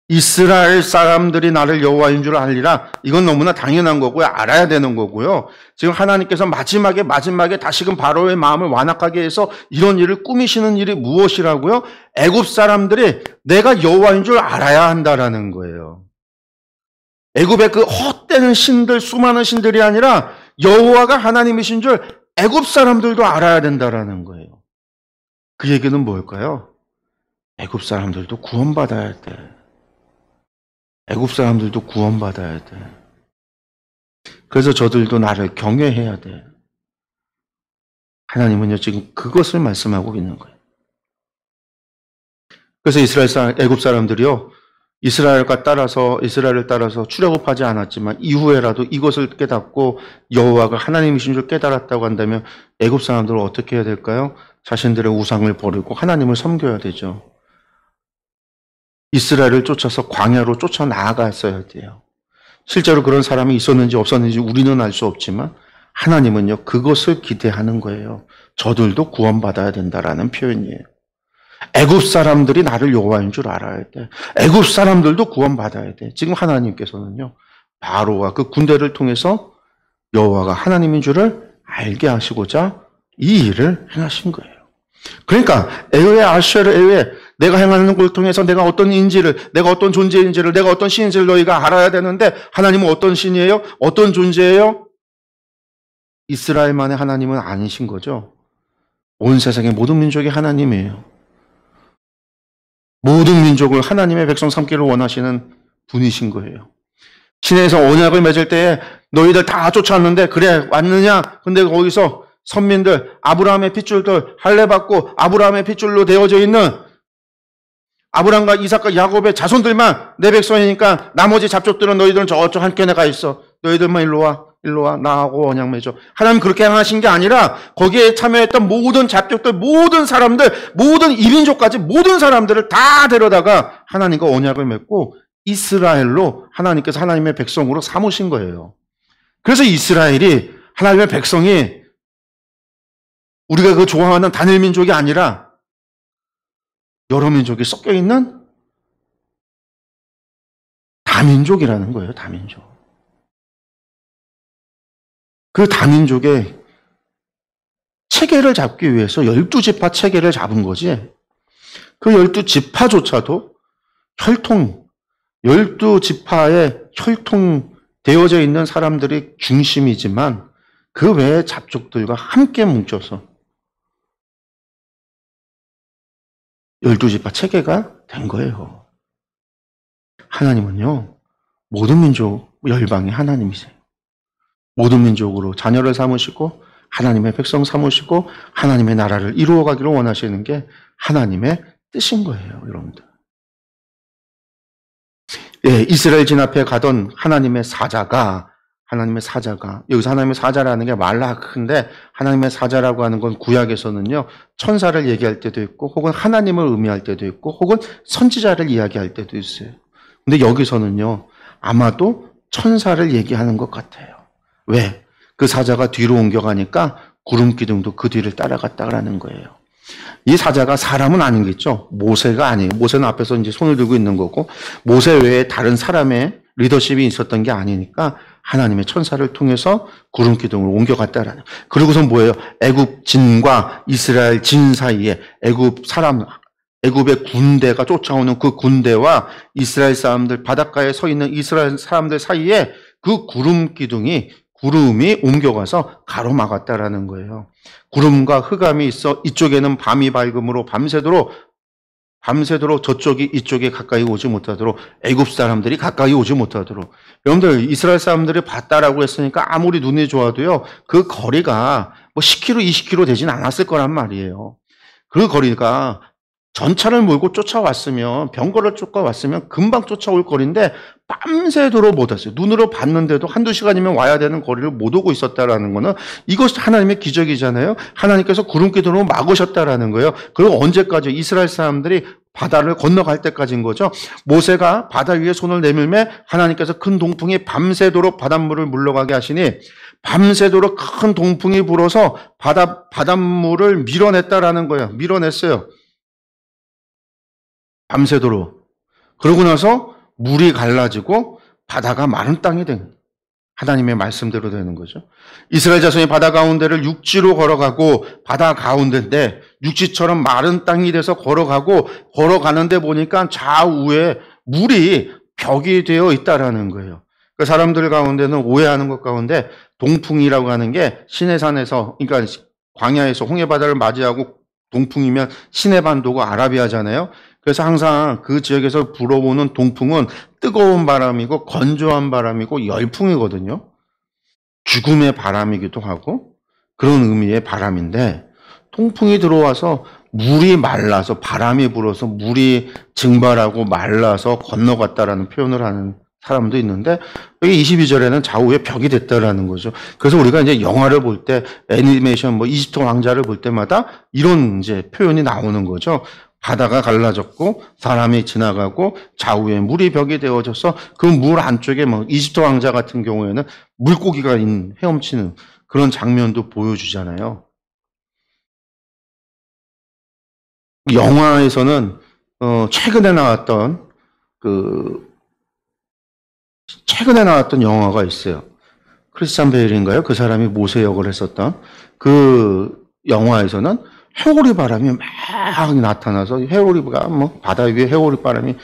이스라엘 사람들이 나를 여호와인 줄 알리라. 이건 너무나 당연한 거고요. 알아야 되는 거고요. 지금 하나님께서 마지막에 다시금 바로의 마음을 완악하게 해서 이런 일을 꾸미시는 일이 무엇이라고요? 애굽 사람들이 내가 여호와인 줄 알아야 한다라는 거예요. 애굽의 그 헛되는 신들, 수많은 신들이 아니라 여호와가 하나님이신 줄 애굽 사람들도 알아야 된다라는 거예요. 그 얘기는 뭘까요? 애굽 사람들도 구원받아야 돼. 애굽 사람들도 구원받아야 돼. 그래서 저들도 나를 경외해야 돼. 하나님은요 지금 그것을 말씀하고 있는 거예요. 그래서 애굽 사람들이요 이스라엘을 따라서 출애굽하지 않았지만 이후에라도 이것을 깨닫고 여호와가 하나님이신 줄 깨달았다고 한다면 애굽 사람들은 어떻게 해야 될까요? 자신들의 우상을 버리고 하나님을 섬겨야 되죠. 이스라엘을 쫓아서 광야로 쫓아 나아갔어야 돼요. 실제로 그런 사람이 있었는지 없었는지 우리는 알 수 없지만 하나님은요, 그것을 기대하는 거예요. 저들도 구원받아야 된다라는 표현이에요. 애굽 사람들이 나를 여호와인 줄 알아야 돼. 애굽 사람들도 구원받아야 돼. 지금 하나님께서는요, 바로와 그 군대를 통해서 여호와가 하나님인 줄을 알게 하시고자 이 일을 행하신 거예요. 그러니까 에웨 아쉐르 에웨, 내가 행하는 걸 통해서 내가 어떤 인지를, 내가 어떤 존재인지를, 내가 어떤 신인지를 너희가 알아야 되는데 하나님은 어떤 신이에요? 어떤 존재예요? 이스라엘만의 하나님은 아니신 거죠. 온 세상의 모든 민족의 하나님이에요. 모든 민족을 하나님의 백성 삼기를 원하시는 분이신 거예요. 시내에서 언약을 맺을 때에 너희들 다 쫓아왔는데 그래 왔느냐? 근데 거기서 선민들, 아브라함의 핏줄들 할례받고 아브라함의 핏줄로 되어져 있는 아브라함과 이삭과 야곱의 자손들만 내 백성이니까 나머지 잡족들은 너희들은 저쪽 한켠에 가 있어. 너희들만 일로 와. 나하고 언약 맺어. 하나님 그렇게 하신 게 아니라 거기에 참여했던 모든 잡족들, 모든 사람들, 모든 이민족까지 모든 사람들을 다 데려다가 하나님과 언약을 맺고 이스라엘로 하나님께서 하나님의 백성으로 삼으신 거예요. 그래서 이스라엘이 하나님의 백성이 우리가 그 좋아하는 단일 민족이 아니라 여러 민족이 섞여 있는 다민족이라는 거예요. 다민족. 그 다민족의 체계를 잡기 위해서 12지파 체계를 잡은 거지. 그 12지파조차도 12지파에 혈통되어져 있는 사람들이 중심이지만 그 외의 잡족들과 함께 뭉쳐서 12지파 체계가 된 거예요. 하나님은요, 모든 민족, 열방의 하나님이세요. 모든 민족으로 자녀를 삼으시고 하나님의 백성 삼으시고 하나님의 나라를 이루어가기를 원하시는 게 하나님의 뜻인 거예요, 여러분들. 예, 이스라엘 진 앞에 가던 하나님의 사자가 여기서 하나님의 사자라는 게 말라크인데 하나님의 사자라고 하는 건 구약에서는요, 천사를 얘기할 때도 있고 혹은 하나님을 의미할 때도 있고 혹은 선지자를 이야기할 때도 있어요. 근데 여기서는요, 아마도 천사를 얘기하는 것 같아요. 왜? 그 사자가 뒤로 옮겨가니까 구름 기둥도 그 뒤를 따라갔다라는 거예요. 이 사자가 사람은 아니겠죠. 모세가 아니에요. 모세는 앞에서 이제 손을 들고 있는 거고 모세 외에 다른 사람의 리더십이 있었던 게 아니니까 하나님의 천사를 통해서 구름 기둥을 옮겨갔다라는. 그리고서 뭐예요? 애굽 진과 이스라엘 진 사이에 애굽의 군대가 쫓아오는 그 군대와 이스라엘 사람들 바닷가에 서 있는 이스라엘 사람들 사이에 그 구름이 옮겨가서 가로막았다라는 거예요. 구름과 흑암이 있어 이쪽에는 밤이 밝음으로 밤새도록 저쪽이 이쪽에 가까이 오지 못하도록 애굽 사람들이 가까이 오지 못하도록. 여러분들 이스라엘 사람들이 봤다라고 했으니까 아무리 눈이 좋아도요, 그 거리가 뭐 10km, 20km 되진 않았을 거란 말이에요. 그 거리가 전차를 몰고 쫓아왔으면, 병거를 쫓아왔으면 금방 쫓아올 거리인데 밤새도록 못 왔어요. 눈으로 봤는데도 한두 시간이면 와야 되는 거리를 못 오고 있었다라는 거는 이것이 하나님의 기적이잖아요. 하나님께서 구름 기둥으로 막으셨다라는 거예요. 그리고 언제까지? 이스라엘 사람들이 바다를 건너갈 때까지인 거죠. 모세가 바다 위에 손을 내밀매 하나님께서 큰 동풍이 밤새도록 바닷물을 물러가게 하시니 밤새도록 큰 동풍이 불어서 바닷물을 밀어냈다라는 거예요. 밀어냈어요. 밤새도록. 그러고 나서 물이 갈라지고 바다가 마른 땅이 된 하나님의 말씀대로 되는 거죠. 이스라엘 자손이 바다 가운데를 육지로 걸어가고 바다 가운데인데 육지처럼 마른 땅이 돼서 걸어가는데 보니까 좌우에 물이 벽이 되어 있다라는 거예요. 그 사람들 가운데는 오해하는 것 가운데 동풍이라고 하는 게 시내산에서, 그러니까 광야에서 홍해바다를 맞이하고 동풍이면 시내반도고 아라비아잖아요. 그래서 항상 그 지역에서 불어오는 동풍은 뜨거운 바람이고 건조한 바람이고 열풍이거든요. 죽음의 바람이기도 하고 그런 의미의 바람인데, 동풍이 들어와서 물이 말라서 바람이 불어서 물이 증발하고 말라서 건너갔다라는 표현을 하는 사람도 있는데 여기 22절에는 좌우에 벽이 됐다라는 거죠. 그래서 우리가 이제 영화를 볼 때 애니메이션 뭐 이집트 왕자를 볼 때마다 이런 이제 표현이 나오는 거죠. 바다가 갈라졌고 사람이 지나가고 좌우에 물이 벽이 되어져서 그 물 안쪽에 뭐 이집트 왕자 같은 경우에는 물고기가 헤엄치는 그런 장면도 보여주잖아요. 영화에서는 최근에 나왔던 영화가 있어요. 크리스찬 베일인가요? 그 사람이 모세 역을 했었던 그 영화에서는 해오리 바람이 막 나타나서 해오리가 뭐 바다 위에 해오리 바람이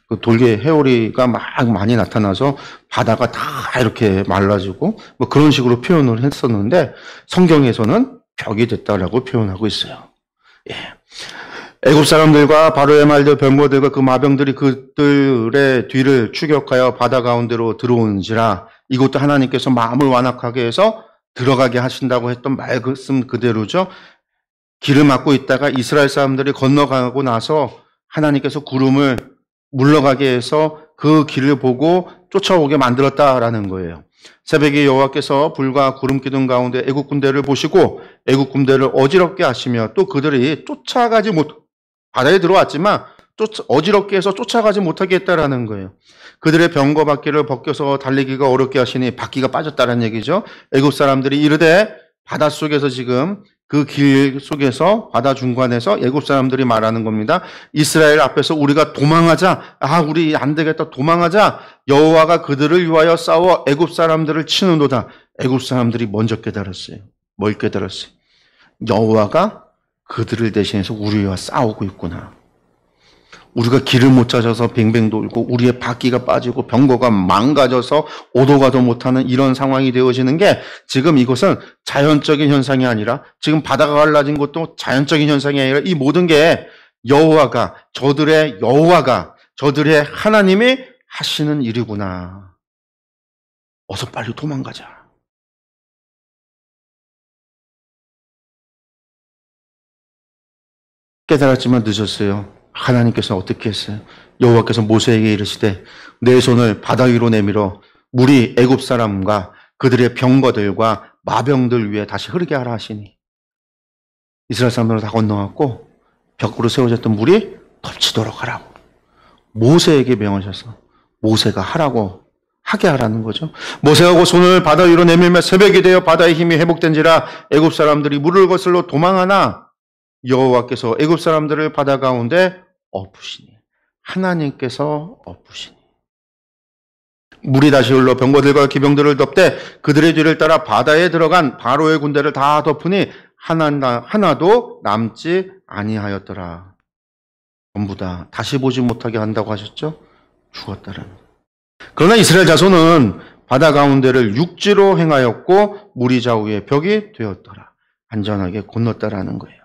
그 돌개 해오리가 막 많이 나타나서 바다가 다 이렇게 말라지고 뭐 그런 식으로 표현을 했었는데 성경에서는 벽이 됐다라고 표현하고 있어요. 예. 애굽 사람들과 바로의 말들 병거들과 그 마병들이 그들의 뒤를 추격하여 바다 가운데로 들어오는지라 이것도 하나님께서 마음을 완악하게 해서 들어가게 하신다고 했던 말씀 그대로죠. 길을 막고 있다가 이스라엘 사람들이 건너가고 나서 하나님께서 구름을 물러가게 해서 그 길을 보고 쫓아오게 만들었다라는 거예요. 새벽에 여호와께서 불과 구름 기둥 가운데 애굽 군대를 보시고 애굽 군대를 어지럽게 하시며 또 그들이 바다에 들어왔지만 어지럽게 해서 쫓아가지 못하게 했다라는 거예요. 그들의 병거 바퀴를 벗겨서 달리기가 어렵게 하시니 바퀴가 빠졌다는 얘기죠. 애굽 사람들이 이르되 바닷속에서 지금 그 길 속에서 바다 중간에서 애굽 사람들이 말하는 겁니다. 이스라엘 앞에서 우리가 도망하자. 우리 안 되겠다. 도망하자. 여호와가 그들을 위하여 싸워 애굽 사람들을 치는도다. 애굽 사람들이 먼저 깨달았어요. 뭘 깨달았어요? 여호와가 그들을 대신해서 우리와 싸우고 있구나. 우리가 길을 못 찾아서 뱅뱅 돌고 우리의 바퀴가 빠지고 병거가 망가져서 오도 가도 못하는 이런 상황이 되어지는 게 지금 이것은 자연적인 현상이 아니라 지금 바다가 갈라진 것도 자연적인 현상이 아니라 이 모든 게 저들의 하나님이 하시는 일이구나. 어서 빨리 도망가자. 깨달았지만 늦었어요. 하나님께서 어떻게 했어요? 여호와께서 모세에게 이르시되 내 손을 바다 위로 내밀어 물이 애굽 사람과 그들의 병거들과 마병들 위에 다시 흐르게 하라 하시니 이스라엘 사람들은 다 건너갔고 벽으로 세워졌던 물이 덮치도록 하라고 모세에게 명하셔서 모세가 하게 하라는 거죠. 모세가 그 손을 바다 위로 내밀며 새벽이 되어 바다의 힘이 회복된지라 애굽 사람들이 물을 거슬러 도망하나 여호와께서 애굽 사람들을 바다 가운데 엎으시니 하나님께서 엎으시니 물이 다시 흘러 병거들과 기병들을 덮되 그들의 뒤를 따라 바다에 들어간 바로의 군대를 다 덮으니 하나도 남지 아니하였더라. 전부 다 다시 보지 못하게 한다고 하셨죠? 죽었다라는. 그러나 이스라엘 자손은 바다 가운데를 육지로 행하였고 물이 좌우에 벽이 되었더라. 안전하게 건넜다라는 거예요.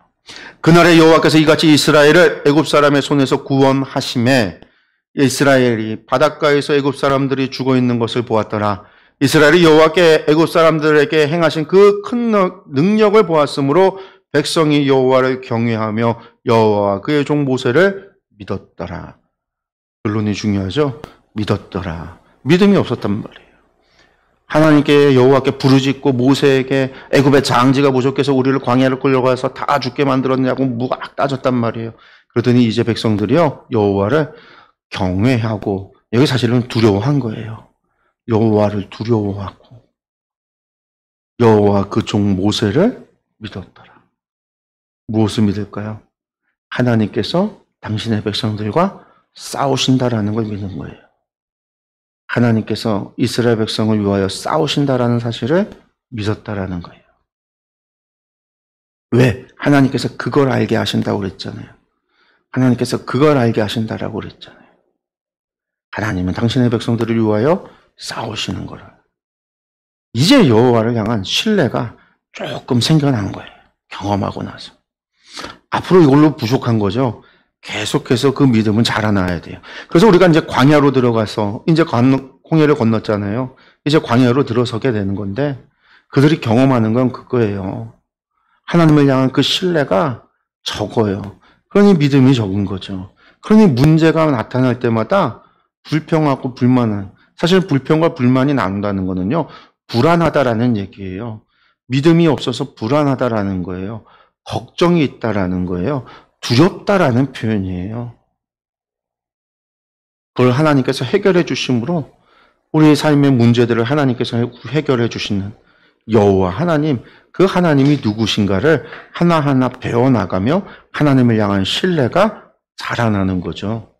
그날에 여호와께서 이같이 이스라엘을 애굽 사람의 손에서 구원하심에 이스라엘이 바닷가에서 애굽 사람들이 죽어 있는 것을 보았더라. 이스라엘이 여호와께 애굽 사람들에게 행하신 그 큰 능력을 보았으므로 백성이 여호와를 경외하며 여호와와 그의 종 모세를 믿었더라. 결론이 중요하죠. 믿었더라. 믿음이 없었단 말이에요. 하나님께 여호와께 부르짖고 모세에게 애굽의 장지가 부족해서 우리를 광야를 끌려가서 다 죽게 만들었냐고 무악 따졌단 말이에요. 그러더니 이제 백성들이요 여호와를 경외하고 여기 사실은 두려워한 거예요. 여호와를 두려워하고 여호와 그 종 모세를 믿었더라. 무엇을 믿을까요? 하나님께서 당신의 백성들과 싸우신다라는 걸 믿는 거예요. 하나님께서 이스라엘 백성을 위하여 싸우신다라는 사실을 믿었다라는 거예요. 왜? 하나님께서 그걸 알게 하신다고 그랬잖아요. 하나님께서 그걸 알게 하신다라고 그랬잖아요. 하나님은 당신의 백성들을 위하여 싸우시는 거를. 이제 여호와를 향한 신뢰가 조금 생겨난 거예요. 경험하고 나서. 앞으로 이걸로 부족한 거죠. 계속해서 그 믿음은 자라나야 돼요. 그래서 우리가 이제 광야로 들어가서 이제 홍해를 건넜잖아요. 이제 광야로 들어서게 되는 건데 그들이 경험하는 건 그거예요. 하나님을 향한 그 신뢰가 적어요. 그러니 믿음이 적은 거죠. 그러니 문제가 나타날 때마다 불평하고 불만은, 사실 불평과 불만이 나온다는 거는요, 불안하다라는 얘기예요. 믿음이 없어서 불안하다라는 거예요. 걱정이 있다라는 거예요. 두렵다라는 표현이에요. 그걸 하나님께서 해결해 주심으로 우리의 삶의 문제들을 하나님께서 해결해 주시는 여호와 하나님, 그 하나님이 누구신가를 하나하나 배워나가며 하나님을 향한 신뢰가 자라나는 거죠.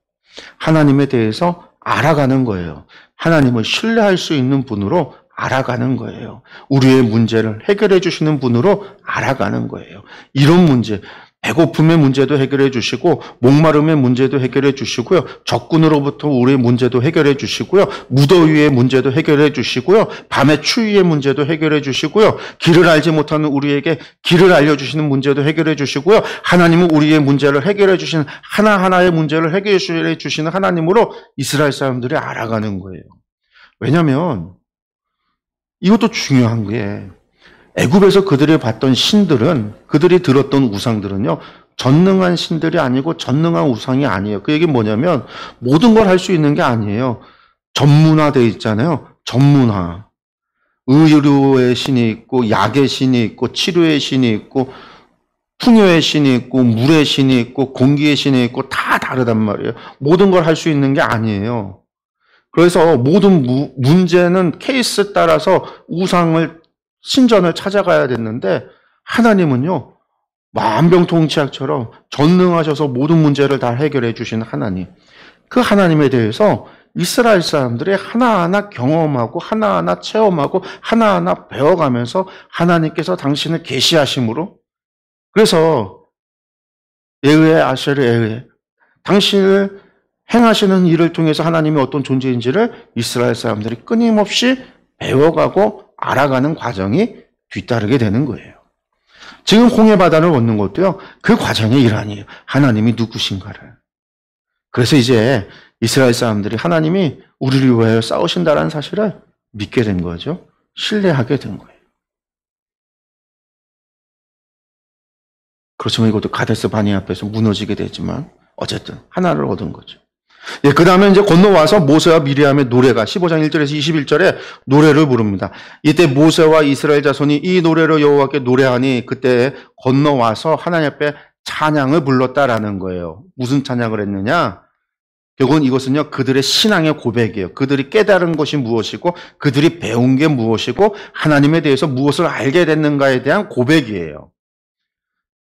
하나님에 대해서 알아가는 거예요. 하나님을 신뢰할 수 있는 분으로 알아가는 거예요. 우리의 문제를 해결해 주시는 분으로 알아가는 거예요. 이런 문제, 배고픔의 문제도 해결해 주시고 목마름의 문제도 해결해 주시고요. 적군으로부터 우리의 문제도 해결해 주시고요. 무더위의 문제도 해결해 주시고요. 밤의 추위의 문제도 해결해 주시고요. 길을 알지 못하는 우리에게 길을 알려주시는 문제도 해결해 주시고요. 하나님은 우리의 문제를 해결해 주시는, 하나하나의 문제를 해결해 주시는 하나님으로 이스라엘 사람들이 알아가는 거예요. 왜냐하면 이것도 중요한 게, 애굽에서 그들이 봤던 신들은, 그들이 들었던 우상들은요, 전능한 신들이 아니고 전능한 우상이 아니에요. 그 얘기는 뭐냐면 모든 걸 할 수 있는 게 아니에요. 전문화되어 있잖아요. 전문화. 의료의 신이 있고 약의 신이 있고 치료의 신이 있고 풍요의 신이 있고 물의 신이 있고 공기의 신이 있고 다 다르단 말이에요. 모든 걸 할 수 있는 게 아니에요. 그래서 모든 문제는 케이스 따라서 우상을, 신전을 찾아가야 됐는데, 하나님은요, 만병통치약처럼 전능하셔서 모든 문제를 다 해결해 주신 하나님. 그 하나님에 대해서 이스라엘 사람들이 하나하나 경험하고 하나하나 체험하고 하나하나 배워가면서 하나님께서 당신을 계시하심으로, 그래서 에흐에 아셀의 에흐에, 당신을 행하시는 일을 통해서 하나님이 어떤 존재인지를 이스라엘 사람들이 끊임없이 배워가고 알아가는 과정이 뒤따르게 되는 거예요. 지금 홍해바다를 걷는 것도요, 그 과정의 일환이에요. 하나님이 누구신가를. 그래서 이제 이스라엘 사람들이 하나님이 우리를 위하여 싸우신다는 사실을 믿게 된 거죠. 신뢰하게 된 거예요. 그렇지만 이것도 가데스 바네 앞에서 무너지게 되지만 어쨌든 하나를 얻은 거죠. 예, 그 다음에 이제 건너와서 모세와 미리암의 노래가 15장 1절에서 21절에 노래를 부릅니다. 이때 모세와 이스라엘 자손이 이 노래를 여호와께 노래하니 그때 건너와서 하나님 앞에 찬양을 불렀다라는 거예요. 무슨 찬양을 했느냐? 결국은 이것은요, 그들의 신앙의 고백이에요. 그들이 깨달은 것이 무엇이고 그들이 배운 게 무엇이고 하나님에 대해서 무엇을 알게 됐는가에 대한 고백이에요.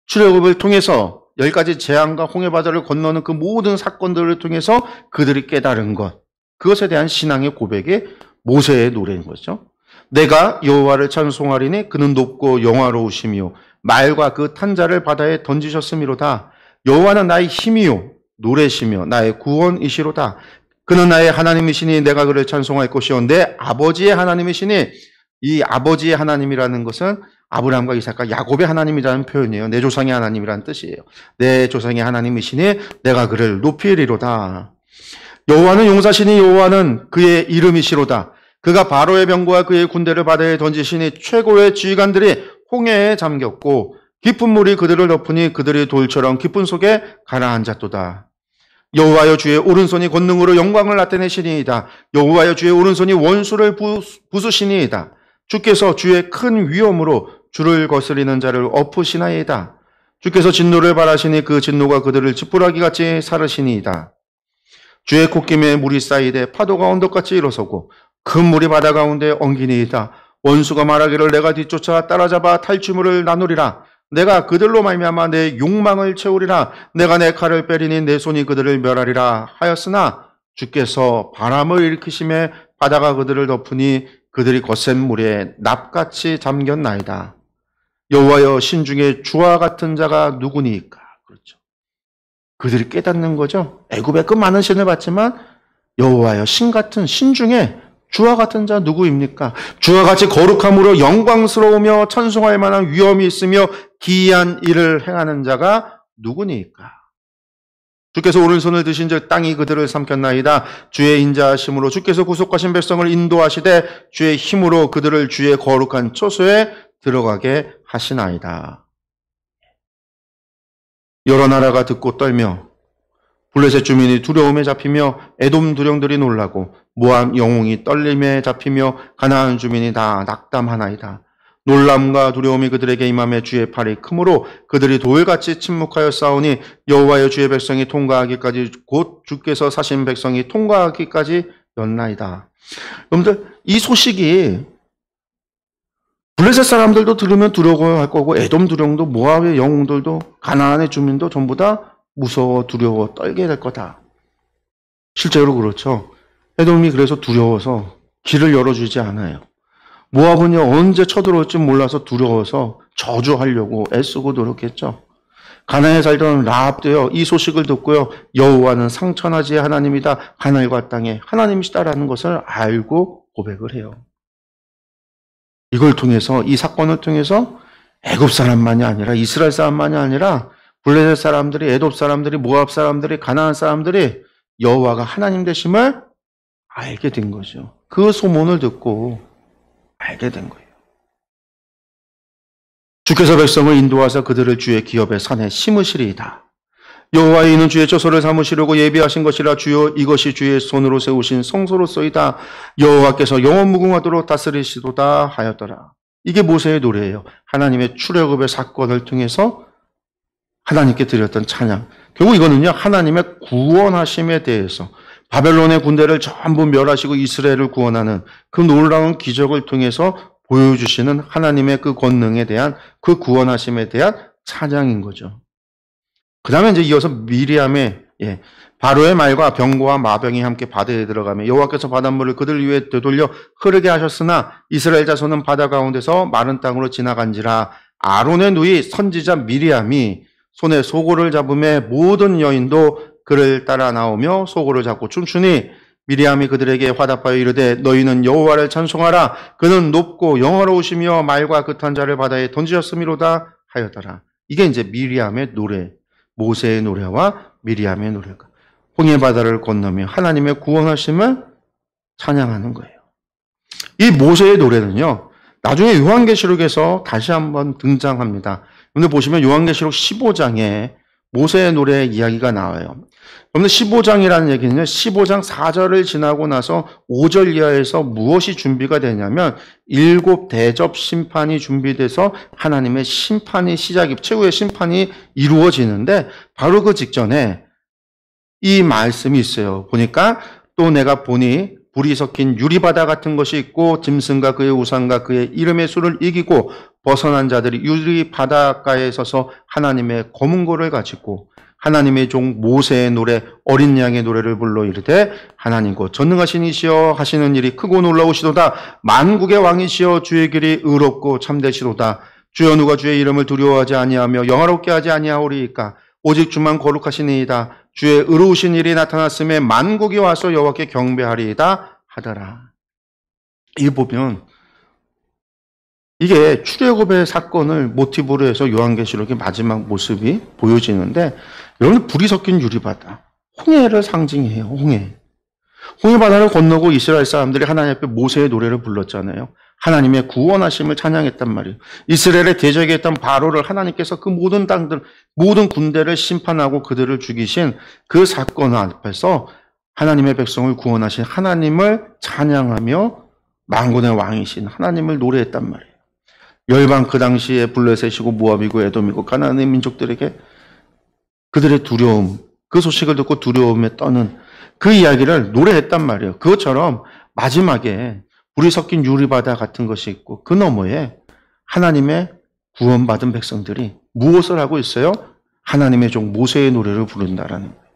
출애굽을 통해서 10가지 재앙과 홍해바다를 건너는 그 모든 사건들을 통해서 그들이 깨달은 것, 그것에 대한 신앙의 고백이 모세의 노래인 거죠. 내가 여호와를 찬송하리니 그는 높고 영화로우시며 말과 그 탄자를 바다에 던지셨음이로다. 여호와는 나의 힘이요 노래시며 나의 구원이시로다. 그는 나의 하나님이시니 내가 그를 찬송할 것이요 내 아버지의 하나님이시니, 이 아버지의 하나님이라는 것은 아브라함과 이삭과 야곱의 하나님이라는 표현이에요. 내 조상의 하나님이라는 뜻이에요. 내 조상의 하나님이시니 내가 그를 높이리로다. 여호와는 용사시니 여호와는 그의 이름이시로다. 그가 바로의 병거와 그의 군대를 바다에 던지시니 최고의 지휘관들이 홍해에 잠겼고 깊은 물이 그들을 덮으니 그들이 돌처럼 깊은 속에 가라앉았도다. 여호와여 주의 오른손이 권능으로 영광을 나타내시니이다. 여호와여 주의 오른손이 원수를 부수시니이다. 주께서 주의 큰 위엄으로 주를 거스리는 자를 엎으시나이다. 주께서 진노를 발하시니 그 진노가 그들을 지푸라기같이 사르시니이다. 주의 콧김에 물이 쌓이되 파도가 언덕같이 일어서고 큰 물이 바다 가운데 엉기니이다. 원수가 말하기를 내가 뒤쫓아 따라잡아 탈취물을 나누리라. 내가 그들로 말미암아 내 욕망을 채우리라. 내가 내 칼을 빼리니 내 손이 그들을 멸하리라 하였으나 주께서 바람을 일으키심에 바다가 그들을 덮으니 그들이 거센 물에 납같이 잠겼나이다. 여호와여 신중에 주와 같은 자가 누구니까? 그렇죠. 그들이 깨닫는 거죠. 애굽에 그 많은 신을 봤지만 여호와여 신 같은, 신중에 주와 같은 자 누구입니까? 주와 같이 거룩함으로 영광스러우며 찬송할 만한 위엄이 있으며 기이한 일을 행하는 자가 누구니까? 주께서 오른손을 드신 즉 땅이 그들을 삼켰나이다. 주의 인자하심으로 주께서 구속하신 백성을 인도하시되 주의 힘으로 그들을 주의 거룩한 처소에 들어가게 하시나이다. 여러 나라가 듣고 떨며 블레셋 주민이 두려움에 잡히며 에돔 두령들이 놀라고 모압 영웅이 떨림에 잡히며 가나안 주민이 다 낙담하나이다. 놀람과 두려움이 그들에게 임함에 주의 팔이 크므로 그들이 돌같이 침묵하여 싸우니 여호와여 주의 백성이 통과하기까지 곧 주께서 사신 백성이 통과하기까지 였나이다. 여러분들 이 소식이 블레셋 사람들도 들으면 두려워할 거고 에돔 두령도 모압의 영웅들도 가나안의 주민도 전부 다 무서워 두려워 떨게 될 거다. 실제로 그렇죠. 에돔이 그래서 두려워서 길을 열어주지 않아요. 모압은요 언제 쳐들어올지 몰라서 두려워서 저주하려고 애쓰고 노력했죠. 가나안에 살던 라합도요 이 소식을 듣고요 여호와는 상천하지의 하나님이다. 하늘과 땅에 하나님이시다라는 것을 알고 고백을 해요. 이걸 통해서 이 사건을 통해서 애굽 사람만이 아니라 이스라엘 사람만이 아니라 블레셋 사람들이 에돔 사람들이 모압 사람들이 가나안 사람들이 여호와가 하나님 되심을 알게 된 거죠. 그 소문을 듣고 알게 된 거예요. 주께서 백성을 인도하사 그들을 주의 기업의 산에 심으시리이다. 여호와의 이는 주의 처소를 삼으시려고 예비하신 것이라 주여 이것이 주의 손으로 세우신 성소로서이다. 여호와께서 영원무궁하도록 다스리시도다 하였더라. 이게 모세의 노래예요. 하나님의 출애굽의 사건을 통해서 하나님께 드렸던 찬양. 결국 이거는요 하나님의 구원하심에 대해서 바벨론의 군대를 전부 멸하시고 이스라엘을 구원하는 그 놀라운 기적을 통해서 보여주시는 하나님의 그 권능에 대한 그 구원하심에 대한 찬양인 거죠. 그 다음에 이제 이어서 미리암의 바로의 말과 병거와 마병이 함께 바다에 들어가며 여호와께서 바닷물을 그들 위에 되돌려 흐르게 하셨으나 이스라엘 자손은 바다 가운데서 마른 땅으로 지나간지라. 아론의 누이 선지자 미리암이 손에 소고를 잡음에 모든 여인도 그를 따라 나오며 소고를 잡고 춤추니 미리암이 그들에게 화답하여 이르되 너희는 여호와를 찬송하라. 그는 높고 영화로우시며 말과 그탄 자를 바다에 던지셨음이로다 하였더라. 이게 이제 미리암의 노래, 모세의 노래와 미리암의 노래가 홍해 바다를 건너며 하나님의 구원하심을 찬양하는 거예요. 이 모세의 노래는요 나중에 요한계시록에서 다시 한번 등장합니다. 오늘 보시면 요한계시록 15장에 모세의 노래 이야기가 나와요. 그런데 15장이라는 얘기는요 15장 4절을 지나고 나서 5절 이하에서 무엇이 준비가 되냐면 7 대접 심판이 준비돼서 하나님의 심판이 최후의 심판이 이루어지는데 바로 그 직전에 이 말씀이 있어요. 보니까 또 내가 보니 불이 섞인 유리바다 같은 것이 있고 짐승과 그의 우상과 그의 이름의 수를 이기고 벗어난 자들이 유리바닷가에 서서 하나님의 검은고를 가지고 하나님의 종 모세의 노래 어린 양의 노래를 불러 이르되 하나님 곧 전능하신 이시여 하시는 일이 크고 놀라우시도다. 만국의 왕이시여 주의 길이 의롭고 참되시도다. 주여 누가 주의 이름을 두려워하지 아니하며 영화롭게 하지 아니하오리이까. 오직 주만 거룩하시니이다. 주의 의로우신 일이 나타났음에 만국이 와서 여호와께 경배하리이다 하더라. 이 보면 이게 출애굽의 사건을 모티브로 해서 요한계시록의 마지막 모습이 보여지는데 여러분 불이 섞인 유리바다, 홍해를 상징해요. 홍해 바다를 건너고 이스라엘 사람들이 하나님 앞에 모세의 노래를 불렀잖아요. 하나님의 구원하심을 찬양했단 말이에요. 이스라엘의 대적에 있던 바로를 하나님께서 그 모든 땅들, 모든 군대를 심판하고 그들을 죽이신 그 사건 앞에서 하나님의 백성을 구원하신 하나님을 찬양하며 만군의 왕이신 하나님을 노래했단 말이에요. 열방 그 당시에 블레셋이고 모압이고 에돔이고 가나안의 민족들에게 그들의 두려움, 그 소식을 듣고 두려움에 떠는 그 이야기를 노래했단 말이에요. 그것처럼 마지막에 불이 섞인 유리바다 같은 것이 있고 그 너머에 하나님의 구원받은 백성들이 무엇을 하고 있어요? 하나님의 종 모세의 노래를 부른다라는 거예요.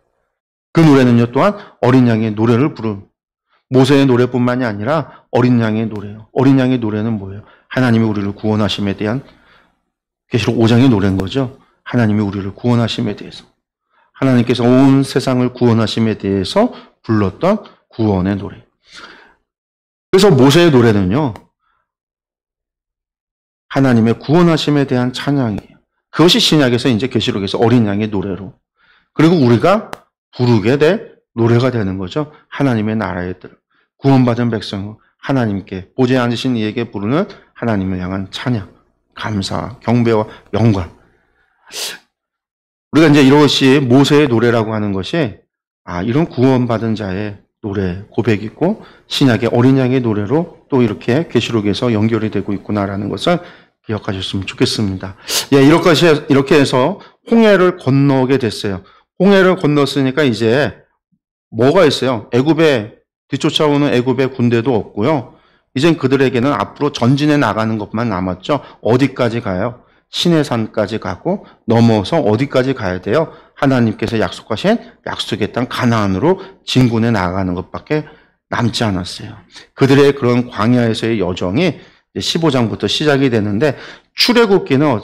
그 노래는요 또한 어린 양의 노래를 부른 모세의 노래뿐만이 아니라 어린 양의 노래예요. 어린 양의 노래는 뭐예요? 하나님이 우리를 구원하심에 대한 계시록 5장의 노래인 거죠. 하나님이 우리를 구원하심에 대해서 하나님께서 온 세상을 구원하심에 대해서 불렀던 구원의 노래. 그래서 모세의 노래는요 하나님의 구원하심에 대한 찬양이에요. 그것이 신약에서 이제 계시록에서 어린 양의 노래로 그리고 우리가 부르게 될 노래가 되는 거죠. 하나님의 나라에 들어 구원받은 백성 하나님께 보좌에 앉으신 이에게 부르는 하나님을 향한 찬양, 감사, 경배와 영광. 우리가 이제 이것이 모세의 노래라고 하는 것이 이런 구원받은 자의 노래, 고백이고 신약의 어린 양의 노래로 또 이렇게 계시록에서 연결이 되고 있구나라는 것을 기억하셨으면 좋겠습니다. 예, 이렇게 해서 홍해를 건너게 됐어요. 홍해를 건넜으니까 이제 뭐가 있어요? 뒤쫓아오는 애굽의 군대도 없고요. 이젠 그들에게는 앞으로 전진해 나가는 것만 남았죠. 어디까지 가요? 시내산까지 가고 넘어서 어디까지 가야 돼요? 하나님께서 약속하신 약속의 땅 가나안으로 진군해 나가는 것밖에 남지 않았어요. 그들의 그런 광야에서의 여정이 15장부터 시작이 되는데 출애굽기는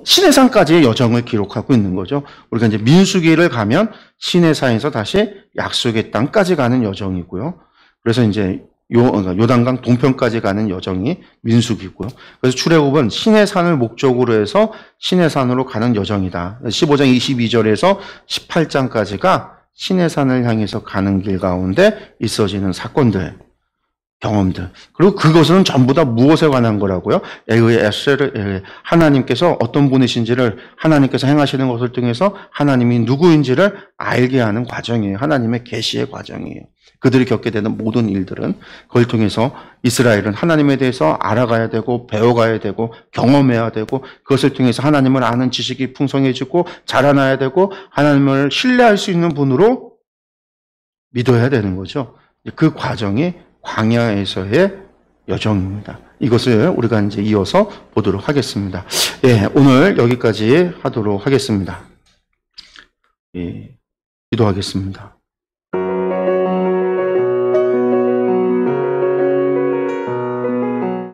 시내산까지의 여정을 기록하고 있는 거죠. 우리가 이제 민수기를 가면 시내산에서 다시 약속의 땅까지 가는 여정이고요. 그래서 이제 요단강 동편까지 가는 여정이 민수기고요. 그래서 출애굽은 시내산을 목적으로 해서 시내산으로 가는 여정이다. 15장 22절에서 18장까지가 시내산을 향해서 가는 길 가운데 있어지는 사건들, 경험들. 그리고 그것은 전부 다 무엇에 관한 거라고요? 하나님께서 어떤 분이신지를 하나님께서 행하시는 것을 통해서 하나님이 누구인지를 알게 하는 과정이에요. 하나님의 계시의 과정이에요. 그들이 겪게 되는 모든 일들은 그걸 통해서 이스라엘은 하나님에 대해서 알아가야 되고 배워가야 되고 경험해야 되고 그것을 통해서 하나님을 아는 지식이 풍성해지고 자라나야 되고 하나님을 신뢰할 수 있는 분으로 믿어야 되는 거죠. 그 과정이 광야에서의 여정입니다. 이것을 우리가 이제 이어서 보도록 하겠습니다. 예, 오늘 여기까지 하도록 하겠습니다. 예, 기도하겠습니다.